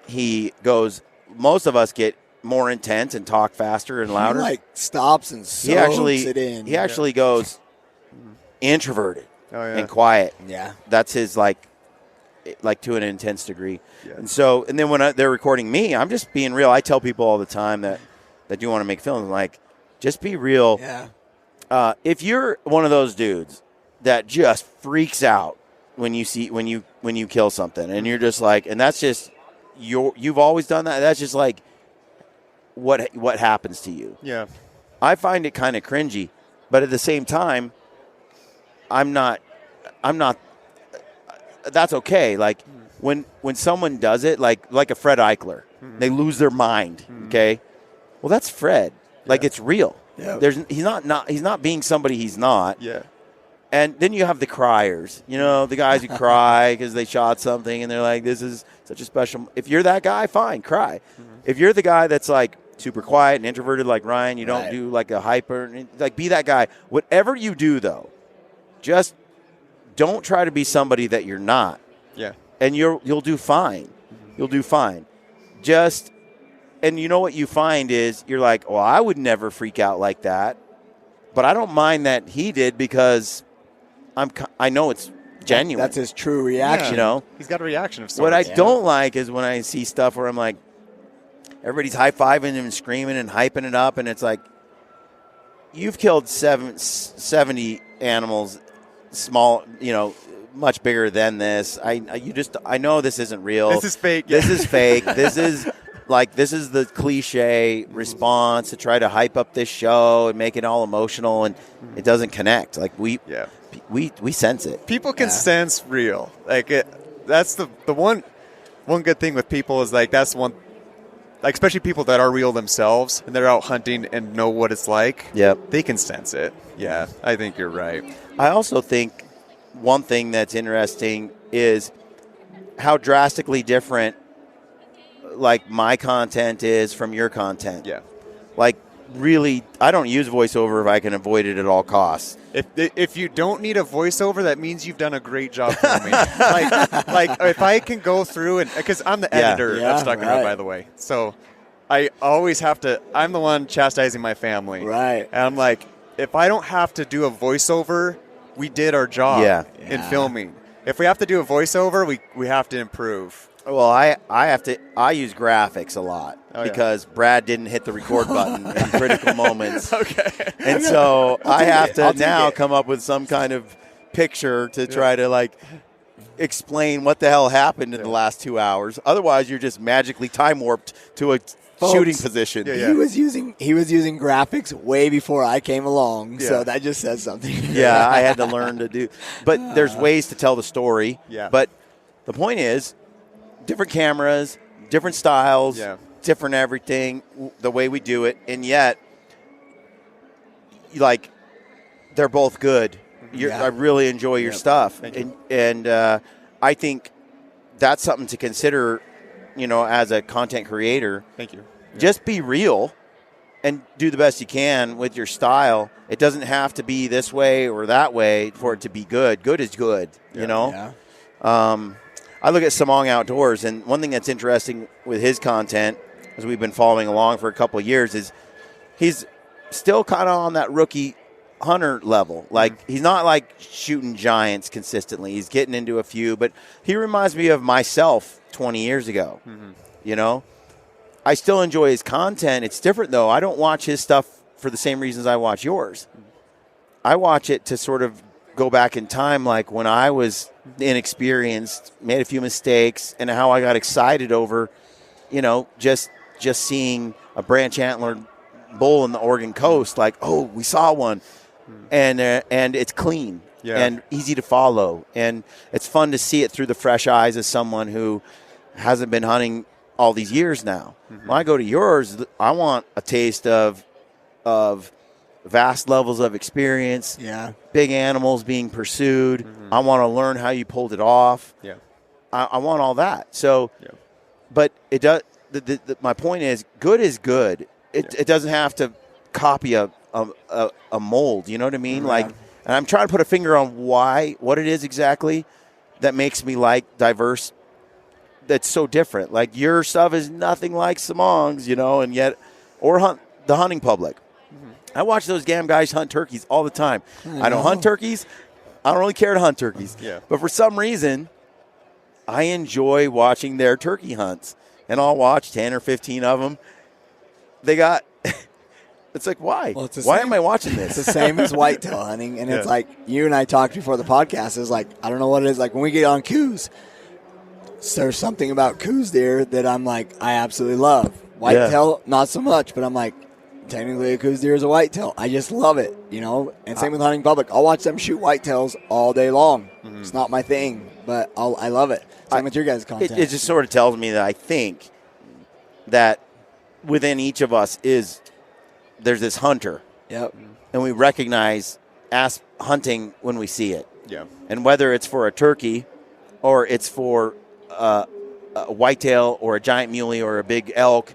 he goes, most of us get more intense and talk faster and louder. He like stops and soaks it in. He actually goes introverted and quiet. Yeah. That's his like to an intense degree. Yeah. And then when they're recording me, I'm just being real. I tell people all the time that do want to make films, like, just be real. Yeah. If you're one of those dudes that just freaks out when you kill something, and you're just like, and that's just you've always done that. That's just like what happens to you. Yeah. I find it kind of cringy, but at the same time, I'm not. That's okay. Like when someone does it, like a Fred Eichler, they lose their mind. Okay, well, that's Fred. Like, it's real. Yeah. He's not being somebody he's not. Yeah. And then you have the criers, the guys who cry because they shot something and they're like, this is such a special. If you're that guy, fine, cry. If you're the guy that's like super quiet and introverted like Ryan, you don't do like a hyper, like be that guy. Whatever you do, though, just don't try to be somebody that you're not. Yeah. And you'll do fine. You'll do fine. And you know what you find is you're like, well, I would never freak out like that. But I don't mind that he did because I know it's genuine. That's his true reaction. He's got a reaction of sorts. What I don't like is when I see stuff where I'm like, everybody's high-fiving and screaming and hyping it up, and it's like, you've killed 70 animals, small, much bigger than this. I know this isn't real. This is fake. This is fake. This is the cliche response to try to hype up this show and make it all emotional, and it doesn't connect. Like we sense it. People can sense real. Like that's the one good thing with people is like that's one. Like especially people that are real themselves and they're out hunting and know what it's like. Yep. They can sense it. Yeah, I think you're right. I also think one thing that's interesting is how drastically different like my content is from your content. Yeah. Like really, I don't use voiceover if I can avoid it at all costs. If you don't need a voiceover, that means you've done a great job for me. like if I can go through and because I'm the editor of Stuck in Rut, by the way, so I always have to. I'm the one chastising my family, right? And I'm like, if I don't have to do a voiceover, we did our job in filming. If we have to do a voiceover, we have to improve. Well, I use graphics a lot because Brad didn't hit the record button in critical moments. Okay. And so I have to now come up with some kind of picture to try to like explain what the hell happened in the last 2 hours. Otherwise, you're just magically time warped to a shooting position. Yeah. He was using graphics way before I came along, so that just says something. I had to learn to do. But there's ways to tell the story. Yeah. But the point is, different cameras, different styles, different everything, the way we do it, and yet, like, they're both good. I really enjoy your stuff, and I think that's something to consider, as a content creator. Thank you. Just be real and do the best you can with your style. It doesn't have to be this way or that way for it to be good. Good is good, you know? Yeah. I look at Samong Outdoors, and one thing that's interesting with his content, as we've been following along for a couple of years, is he's still kind of on that rookie hunter level. Like, he's not like shooting giants consistently. He's getting into a few, but he reminds me of myself 20 years ago. You know, I still enjoy his content. It's different, though. I don't watch his stuff for the same reasons I watch yours. I watch it to sort of go back in time, like when I was inexperienced, made a few mistakes, and how I got excited over, just seeing a branch antlered bull in the Oregon coast. Like, oh, we saw one, and it's clean and easy to follow, and it's fun to see it through the fresh eyes of someone who hasn't been hunting all these years now. When I go to yours, I want a taste of vast levels of experience, big animals being pursued. I want to learn how you pulled it off. I want all that. So, but it does. My point is, good is good. It doesn't have to copy a mold. You know what I mean? Like, and I'm trying to put a finger on what it is exactly that makes me like diverse. That's so different. Like, your stuff is nothing like Samong's, and yet, or the hunting public. I watch those damn guys hunt turkeys all the time. I don't hunt turkeys. I don't really care to hunt turkeys. But for some reason, I enjoy watching their turkey hunts. And I'll watch 10 or 15 of them. They got – it's like, why? Well, why am I watching this? It's the same as whitetail hunting. And it's like, you and I talked before the podcast. It's like, I don't know what it is. Like, when we get on coos, there's something about coos deer that I'm like, I absolutely love. Whitetail, not so much. But I'm like, technically a coos deer is a whitetail. I just love it, And same with hunting public. I'll watch them shoot whitetails all day long. It's not my thing, but I love it. Same with your guys' content. It just sort of tells me that I think that within each of us there's this hunter. Yep. And we recognize hunting when we see it. Yeah. And whether it's for a turkey or it's for a whitetail or a giant muley or a big elk,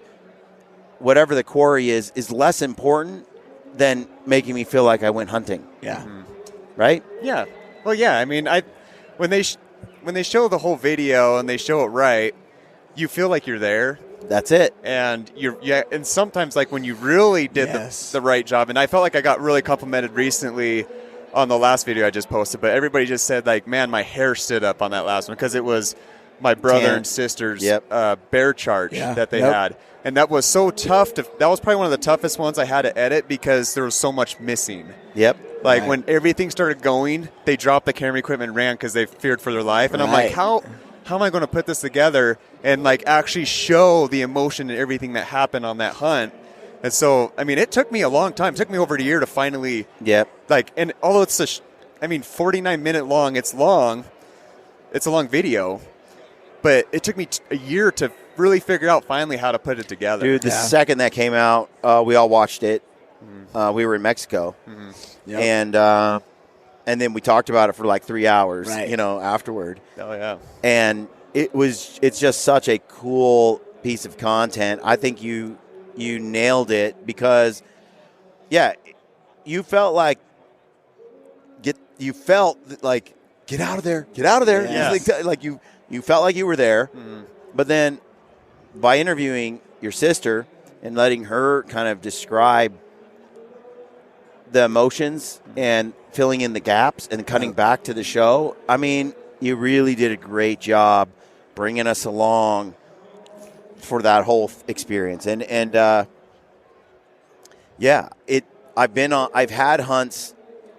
whatever the quarry is less important than making me feel like I went hunting. Yeah. Mm-hmm. Right? Yeah. Well, yeah. I mean, when they show the whole video and they show it right, you feel like you're there. That's it. And and sometimes like when you really did the right job, and I felt like I got really complimented recently on the last video I just posted, but everybody just said like, man, my hair stood up on that last one because it was my brother and sister's bear charge that they had. And that was so tough. That was probably one of the toughest ones I had to edit because there was so much missing. Yep. Like when everything started going, they dropped the camera equipment and ran because they feared for their life. And I'm like, how am I going to put this together and like actually show the emotion and everything that happened on that hunt? And so, I mean, it took me a long time. It took me over a year to finally, like, and although it's 49-minute long, it's long. It's a long video, but it took me a year to really figure out finally how to put it together. Dude, the second that came out, we all watched it. Mm-hmm. We were in Mexico. Mm-hmm. Yep. And then we talked about it for like 3 hours, afterward. Oh, yeah. And it's just such a cool piece of content. I think you nailed it because, you felt like get out of there. Yes. Like you felt like you were there. Mm-hmm. But then by interviewing your sister and letting her kind of describe the emotions and filling in the gaps and cutting back to the show, I mean, you really did a great job bringing us along for that whole experience. I've had hunts,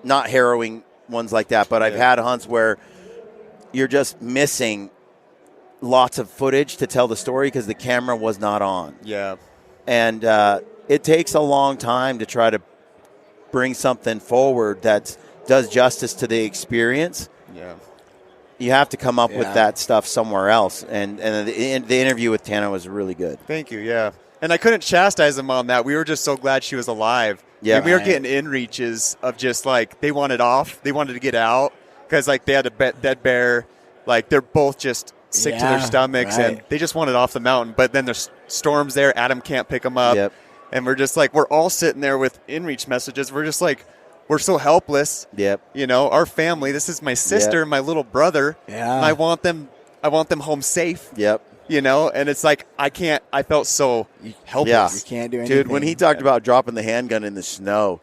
not harrowing ones like that, but I've had hunts where you're just missing lots of footage to tell the story because the camera was not on. Yeah. And it takes a long time to try to bring something forward that does justice to the experience. Yeah. You have to come up with that stuff somewhere else. And the interview with Tana was really good. Thank you, yeah. And I couldn't chastise them on that. We were just so glad she was alive. Yeah. And we were getting in-reaches of just, like, they wanted off. They wanted to get out because, like, they had a dead bear. Like, they're both just sick to their stomachs, and they just wanted off the mountain. But then there's storms there. Adam can't pick them up. Yep. And we're just like, we're all sitting there with in-reach messages. We're just like, we're so helpless. Yep. Our family. This is my sister, my little brother. Yeah. And I want them home safe. Yep. And it's like, I felt so helpless. You can't do anything. Dude, when he talked about dropping the handgun in the snow,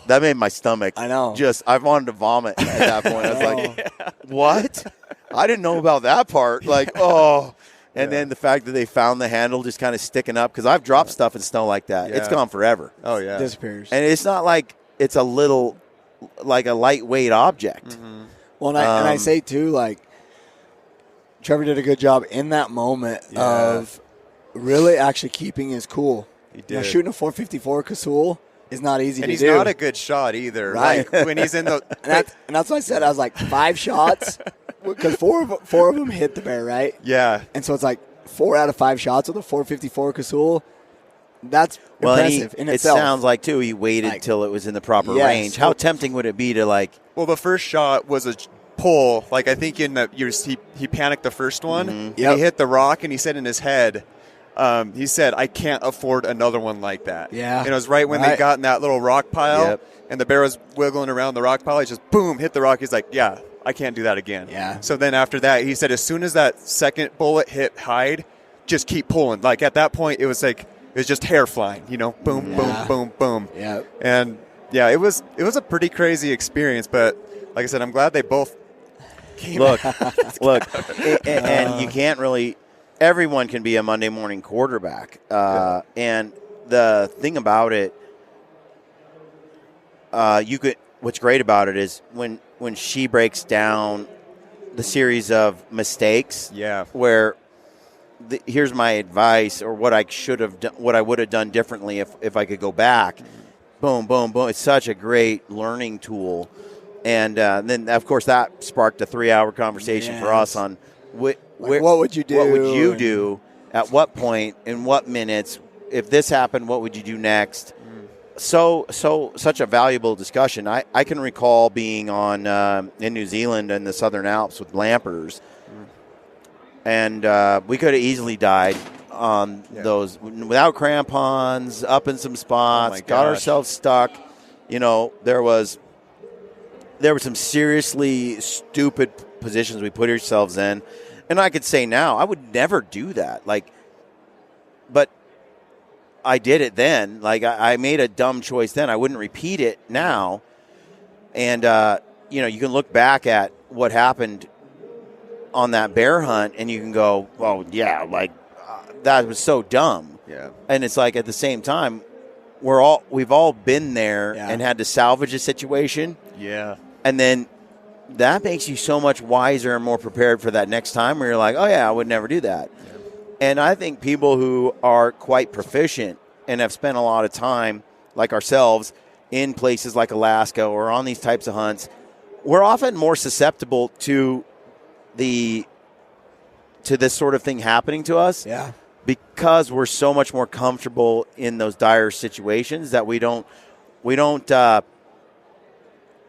that made my stomach. I know. I wanted to vomit at that point. I was like, what? I didn't know about that part. Like, oh. And then the fact that they found the handle just kind of sticking up, because I've dropped stuff in snow like that. Yeah. It's gone forever. Oh, yeah. It disappears. And it's not like it's a little, like a lightweight object. Mm-hmm. Well, and I say, too, like, Trevor did a good job in that moment of really actually keeping his cool. He did. Shooting a 454 Casull is not easy to do. And he's not a good shot either. Right. Like, when he's in the... and that's what I said. I was like, 5 shots, because four of them hit the bear, right? Yeah. And so it's like 4 out of 5 shots with a 454 Casull. That's impressive in itself. It sounds like, too, he waited till it was in the proper range. How tempting would it be to, like... Well, the first shot was a pull. Like, I think he panicked the first one. Mm-hmm. Yep. He hit the rock, and he said in his head... he said, I can't afford another one like that. Yeah. And it was right when they got in that little rock pile, and the bear was wiggling around the rock pile. He just, boom, hit the rock. He's like, yeah, I can't do that again. Yeah. So then after that, he said, as soon as that second bullet hit hide, just keep pulling. Like, at that point, it was just hair flying, boom, boom, boom, boom. Yeah. And, it was a pretty crazy experience, but like I said, I'm glad they both came Look, and you can't really... Everyone can be a Monday morning quarterback. And the thing about it, what's great about it is when she breaks down the series of mistakes, where here's my advice, or what I should have done, what I would have done differently if I could go back. Boom, boom, boom. It's such a great learning tool. And then, of course, that sparked a 3-hour conversation for us on what would you do? What would you do? At what point? In what minutes? If this happened, what would you do next? such a valuable discussion. I can recall being on in New Zealand in the Southern Alps with lampers, and we could have easily died on those without crampons, up in some spots, got ourselves stuck. There were some seriously stupid positions we put ourselves in, and I could say now I would never do that. But I did it then. I made a dumb choice then. I wouldn't repeat it now. And you can look back at what happened on that bear hunt, and you can go, "Well, yeah, that was so dumb." Yeah. And it's at the same time, we've all been there and had to salvage a situation. Yeah. And then that makes you so much wiser and more prepared for that next time where you're like, "Oh yeah, I would never do that." Yeah. And I think people who are quite proficient and have spent a lot of time, like ourselves, in places like Alaska or on these types of hunts, we're often more susceptible to this sort of thing happening to us. Yeah. Because we're so much more comfortable in those dire situations that we're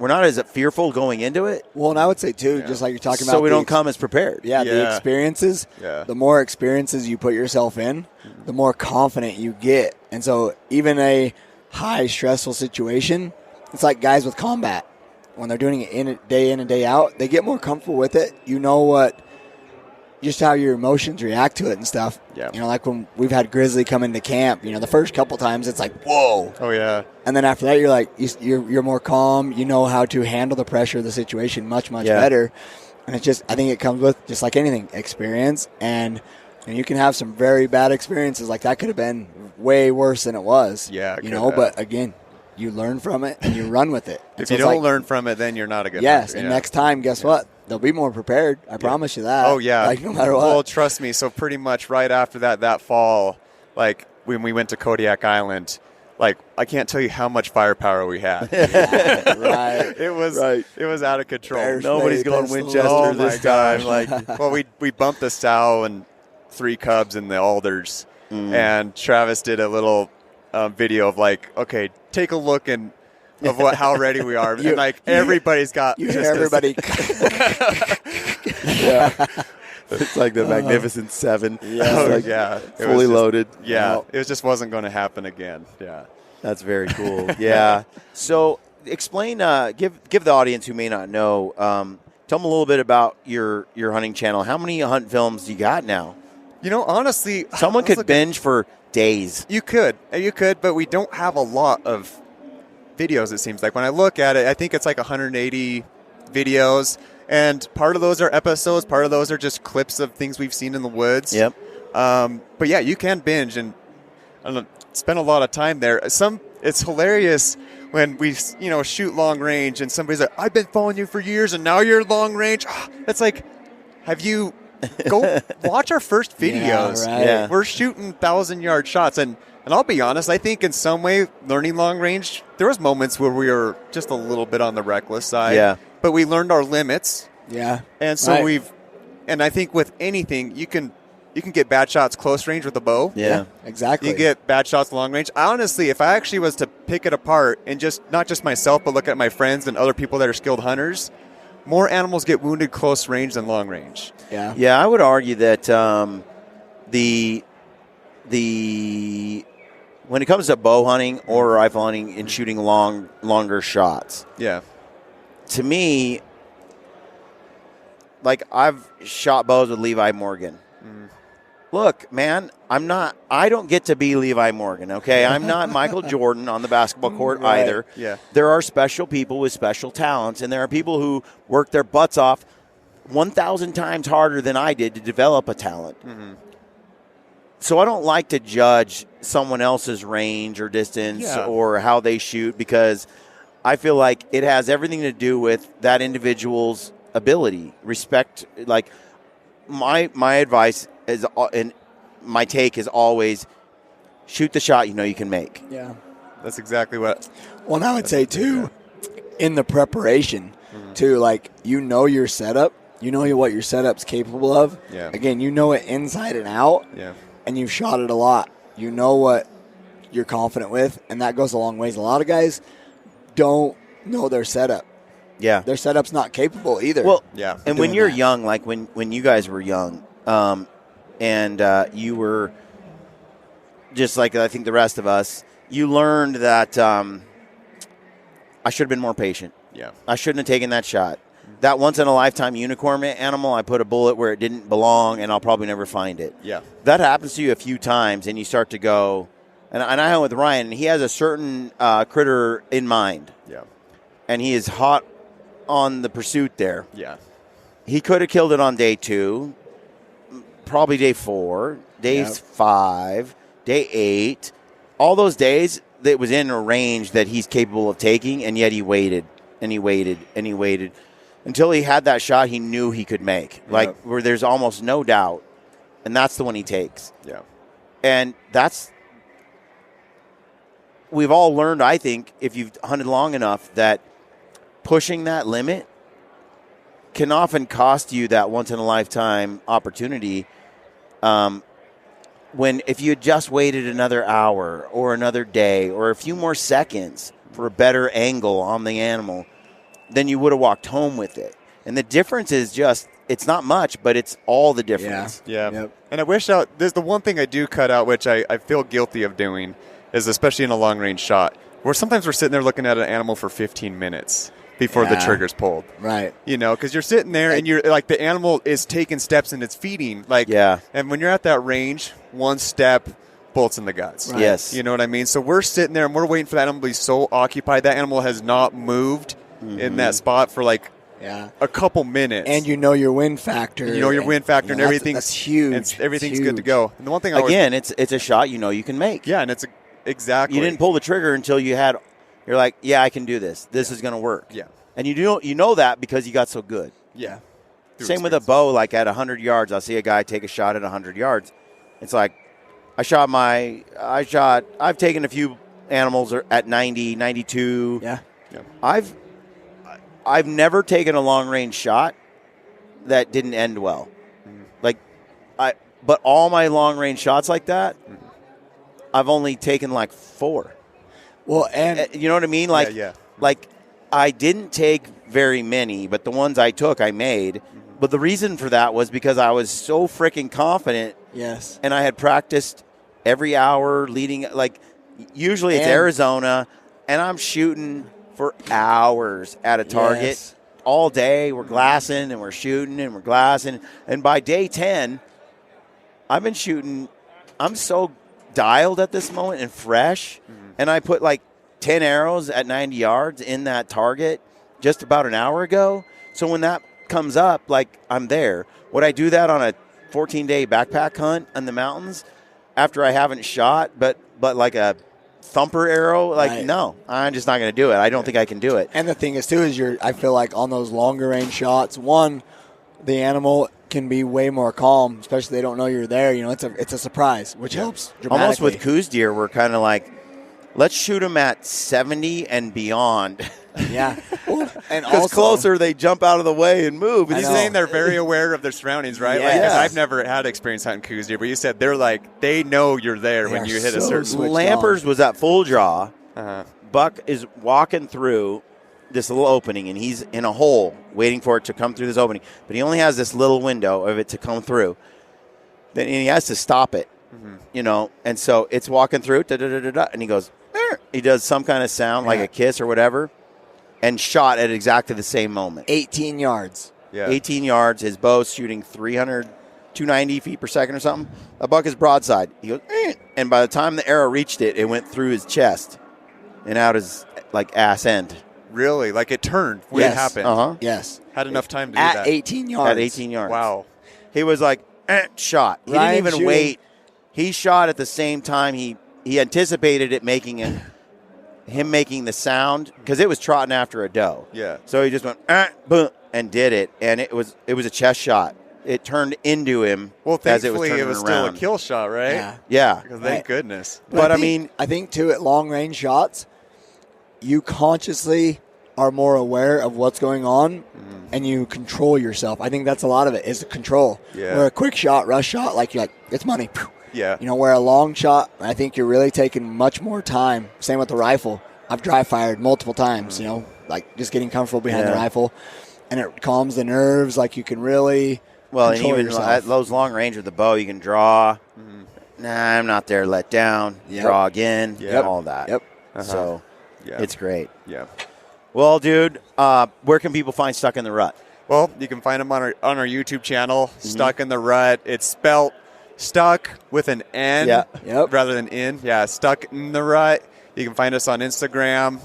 not as fearful going into it. Well, and I would say, too, just like you're talking about. So we don't come as prepared. Yeah, the experiences. Yeah. The more experiences you put yourself in, the more confident you get. And so even a high stressful situation, it's like guys with combat. When they're doing it in and day out, they get more comfortable with it. You know just how your emotions react to it and stuff. Yeah. Like when we've had Grizzly come into camp, the first couple times it's like, whoa. Oh, yeah. And then after that, you're like, you're more calm. You know how to handle the pressure of the situation much, much better. And it's just, I think it comes with, just like anything, experience. And you can have some very bad experiences. Like that could have been way worse than it was. Yeah. But again, you learn from it and you run with it. If you don't learn from it, then you're not a good hunter. And next time, guess what? They'll be more prepared. I promise you that. Oh, yeah. No matter what. Well, trust me. So pretty much right after that fall, when we went to Kodiak Island, I can't tell you how much firepower we had. Right. It was out of control. Nobody's going Winchester this time. Well, we bumped the sow and 3 cubs in the alders, and Travis did a little video of okay, take a look and of how ready we are. And everybody's got everybody. It's like the Magnificent Seven. Yeah. Fully loaded. Yeah. It just wasn't going to happen again. Yeah. That's very cool. Yeah. So explain, give the audience who may not know, tell them a little bit about your hunting channel. How many hunt films do you got now? Honestly, someone could binge for days. You could, but we don't have a lot of videos, it seems like. When I look at it, I think it's 180 videos, and part of those are episodes, part of those are just clips of things we've seen in the woods. Yep. But yeah, you can binge and spend a lot of time there. It's hilarious when we shoot long range and somebody's like, "I've been following you for years and now you're long range." It's like, have you go watch our first videos? Yeah, right. Yeah. We're shooting 1,000-yard shots, and I'll be honest, I think in some way learning long range, there was moments where we were just a little bit on the reckless side. Yeah. But we learned our limits. Yeah. And so I think with anything, you can get bad shots close range with a bow. Yeah, exactly. You get bad shots long range. Honestly, if I actually was to pick it apart and just not just myself, but look at my friends and other people that are skilled hunters, more animals get wounded close range than long range. Yeah. Yeah, I would argue that when it comes to bow hunting or rifle hunting and shooting longer shots, to me, I've shot bows with Levi Morgan. Look, man, I don't get to be Levi Morgan, okay? I'm not Michael Jordan on the basketball court either. Yeah. There are special people with special talents, and there are people who work their butts off 1,000 times harder than I did to develop a talent. Mm-hmm. So I don't like to judge someone else's range or distance or how they shoot, because I feel like it has everything to do with that individual's ability. Respect, my advice is, and my take is always, shoot the shot you can make. Yeah. That's exactly what. Well, and I would say, too, in the preparation, too, your setup, what your setup's capable of. Yeah. Again, it inside and out. Yeah. And you've shot it a lot. You know what you're confident with, and that goes a long ways. A lot of guys don't know their setup. Yeah. Their setup's not capable either. Well, yeah. And when you're young, like when you guys were young, and you were just like I think the rest of us, you learned that I should have been more patient. Yeah. I shouldn't have taken that shot. That once-in-a-lifetime unicorn animal, I put a bullet where it didn't belong, and I'll probably never find it. Yeah. That happens to you a few times, and you start to go, and I went with Ryan, and he has a certain critter in mind. Yeah. And he is hot on the pursuit there. Yeah. He could have killed it on day 2, probably day 4, day 5, day 8. All those days, it was in a range that he's capable of taking, and yet he waited, and he waited, and he waited. Until he had that shot he knew he could make, like where there's almost no doubt, and that's the one he takes. Yeah. And we've all learned, I think, if you've hunted long enough, that pushing that limit can often cost you that once-in-a-lifetime opportunity. If you had just waited another hour or another day or a few more seconds for a better angle on the animal, then you would have walked home with it. And the difference is just, it's not much, but it's all the difference. Yeah. Yep. And I wish there's the one thing I do cut out, which I feel guilty of doing, is especially in a long-range shot, where sometimes we're sitting there looking at an animal for 15 minutes before the trigger's pulled. Right. Because you're sitting there and you're like, the animal is taking steps and it's feeding. And when you're at that range, one step, bullets in the guts. Right. Yes. You know what I mean? So we're sitting there and we're waiting for that animal to be so occupied. That animal has not moved in that spot for a couple minutes. And you know your win factor. And and everything. That's huge. And everything's good to go. And the one thing it's a shot you can make. Yeah, and it's exactly. You didn't pull the trigger until you're like, yeah, I can do this. This is going to work. Yeah. And you know that because you got so good. Yeah. Same with a bow, like at 100 yards. I'll see a guy take a shot at 100 yards. It's like, I've taken a few animals at 90, 92. Yeah. I've never taken a long-range shot that didn't end well. But all my long-range shots like that, I've only taken 4. Well, and you know what I mean? Like I didn't take very many, but the ones I took, I made. But the reason for that was because I was so freaking confident. Yes. And I had practiced every hour leading, usually it's Arizona, and I'm shooting for hours at a target all day. We're glassing and we're shooting and we're glassing. And by day 10, I've been shooting. I'm so dialed at this moment and fresh. And I put 10 arrows at 90 yards in that target just about an hour ago. So when that comes up, I'm there. Would I do that on a 14-day backpack hunt in the mountains after I haven't shot, but like a thumper arrow? No, I'm just not going to do it. I don't think I can do it. And the thing is, too, is I feel like on those longer range shots, the animal can be way more calm, especially if they don't know you're there. It's a surprise, which helps dramatically. Almost with coos deer, we're kind of let's shoot them at 70 and beyond. Yeah. Because closer, they jump out of the way and move. And he's saying they're very aware of their surroundings, right? Yes. I've never had experience hunting coos deer, but you said they know you're there when you hit a certain. Lampers was at full draw. Buck is walking through this little opening, and he's in a hole waiting for it to come through this opening. But he only has this little window of it to come through. Then he has to stop it, and so it's walking through, and he goes, he does some kind of sound like a kiss or whatever, and shot at exactly the same moment. 18 yards. Yeah. 18 yards. His bow's shooting 290 feet per second or something. A buck is broadside. He goes, and by the time the arrow reached it, it went through his chest and out his ass end. Really? It turned when it happened? Uh-huh. Yes. Had enough time to do at that. 18 yards. At 18 yards. Wow. He was shot. He didn't even wait. He shot at the same time. He anticipated it making him making the sound because it was trotting after a doe. Yeah. So he just went boom and did it, and it was a chest shot. It turned into him. Well, as it was thankfully, turning it was around. still a kill shot, right? Yeah. Thank goodness. But I think too at long range shots, you consciously are more aware of what's going on, and you control yourself. I think that's a lot of it is the control. Yeah. Where a quick shot, rush shot, you're it's money. Yeah. You know, where a long shot, I think you're really taking much more time. Same with the rifle. I've dry fired multiple times, you know, like just getting comfortable behind the rifle. And it calms the nerves. Like you can really and even yourself. at those long range with the bow, you can draw. Nah, I'm not there. Let down. Draw again. All that. So it's great. Yeah. Well, dude, where can people find Stuck in the Rut? Well, you can find them on our YouTube channel, Stuck in the Rut. It's spelled stuck with an N rather than in. Yeah, Stuck in the Rut. You can find us on Instagram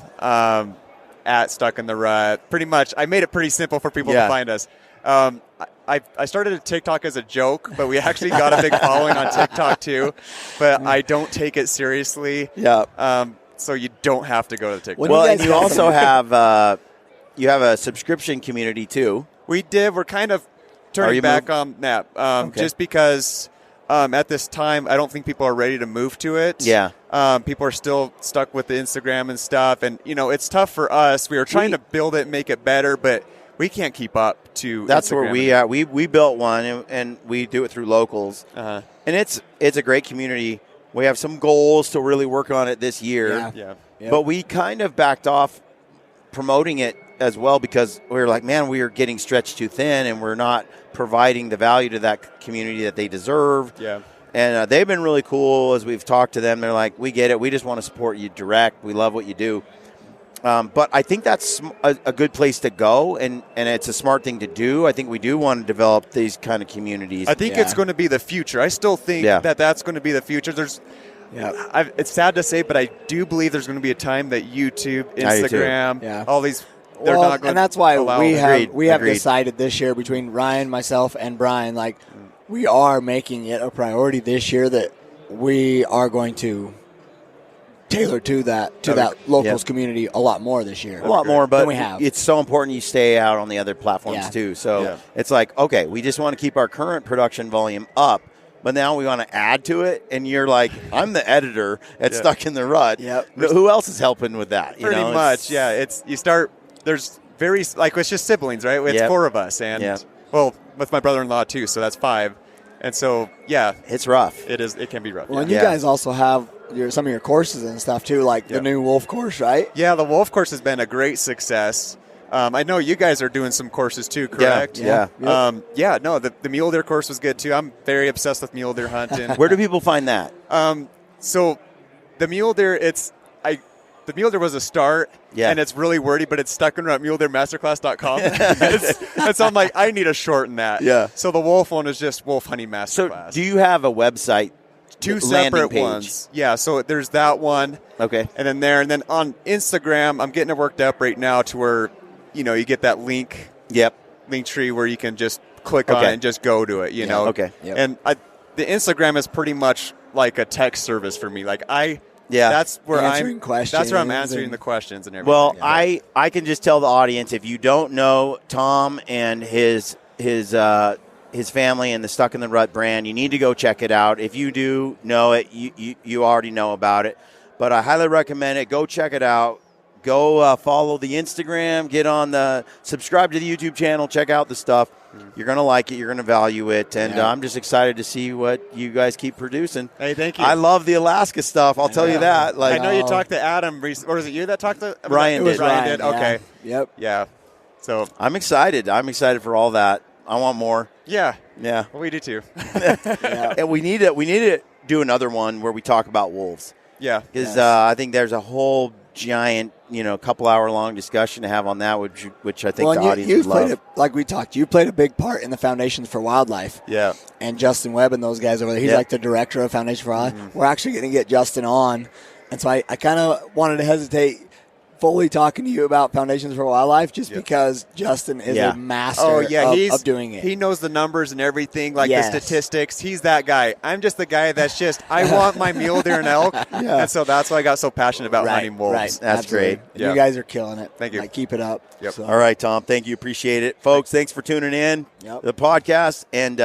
at Stuck in the Rut. Pretty much, I made it pretty simple for people to find us. I started a TikTok as a joke, but we actually got a big following on TikTok too. But I don't take it seriously. Yeah. So you don't have to go to TikTok. Well, and you also have you have a subscription community too. We did. We're kind of turning back on that just because at this time I don't think people are ready to move to it. Yeah. People are still stuck with the Instagram and stuff, and you know it's tough for us. We are trying to build it, make it better, but we can't keep up to. That's Instagram. where we are. We built one, and we do it through locals, and it's a great community. We have some goals to really work on it this year. Yeah. But we kind of backed off promoting it as well because we were like, man, we are getting stretched too thin, and we're not providing the value to that community that they deserve. Yeah. And they've been really cool as we've talked to them. They're like, we get it. We just want to support you direct. We love what you do. But I think that's a good place to go, and it's a smart thing to do. I think we do want to develop these kind of communities. I think it's going to be the future. I still think that's going to be the future. It's sad to say, but I do believe there's going to be a time that YouTube, Instagram, all these, they're not going and that's why we have Agreed. decided this year between Ryan, myself, and Brian, like we are making it a priority this year that we are going to tailor to that locals community a lot more this year. A lot more, but we have. It's so important you stay out on the other platforms too. So it's like, okay, we just want to keep our current production volume up, but now we want to add to it. And you're like, I'm the editor at Stuck in the Rut. Who else is helping with that? Pretty much, It's you start. There's it's just siblings, right? It's 4 of us, and well, with my brother-in-law too, so that's 5. And so it's rough. It is. It can be rough. Well, and you guys also have some of your courses and stuff too, like the new Wolf course, right? Yeah, the Wolf course has been a great success. I know you guys are doing some courses too, correct? Yeah. No, the mule deer course was good too. I'm very obsessed with mule deer hunting. Where do people find that? So the mule deer, the mule deer was a start, and it's really wordy, but it's stuckinrutmuledeermasterclass.com. And so I'm like, I need to shorten that. Yeah. So the wolf one is just Wolf Hunting Masterclass. So do you have a website? 2 separate ones. Yeah, so there's that one. Okay. And then on Instagram, I'm getting it worked up right now to where, you get that link tree where you can just click on it and just go to it, you know. Okay. Yep. And the Instagram is pretty much like a text service for me. Like that's where I'm answering the questions and everything. Well, I can just tell the audience, if you don't know Tom and his family and the Stuck in the Rut brand, you need to go check it out. If you do know it, you already know about it. But I highly recommend it. Go check it out. Go follow the Instagram. Subscribe to the YouTube channel. Check out the stuff. You're going to like it. You're going to value it. And I'm just excited to see what you guys keep producing. Hey, thank you. I love the Alaska stuff. I'll tell you that. I know you talked to Adam recently. Or was it you that talked to Ryan? Ryan did. Okay. Yep. Yeah. So I'm excited. I'm excited for all that. I want more. Yeah. Yeah. Well, we do too. And we need to do another one where we talk about wolves. Yeah. Because I think there's a whole giant, couple-hour-long discussion to have on that, which I think the audience would love. Like we talked, you played a big part in the Foundations for Wildlife. Yeah. And Justin Webb and those guys over there, he's like the director of Foundation for Wildlife. Mm-hmm. We're actually going to get Justin on. And so I kind of wanted to hesitate fully talking to you about Foundations for Wildlife just because Justin is a master of doing it. He knows the numbers and everything, like the statistics. He's that guy. I'm just the guy that's just, I want my mule deer and elk. And so that's why I got so passionate about hunting wolves. Right. That's great. You guys are killing it. Thank you. Keep it up. Yep. So. All right, Tom. Thank you. Appreciate it. Folks, thanks for tuning in to the podcast. And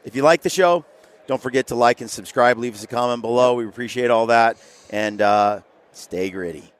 if you like the show, don't forget to like and subscribe. Leave us a comment below. We appreciate all that. And stay gritty.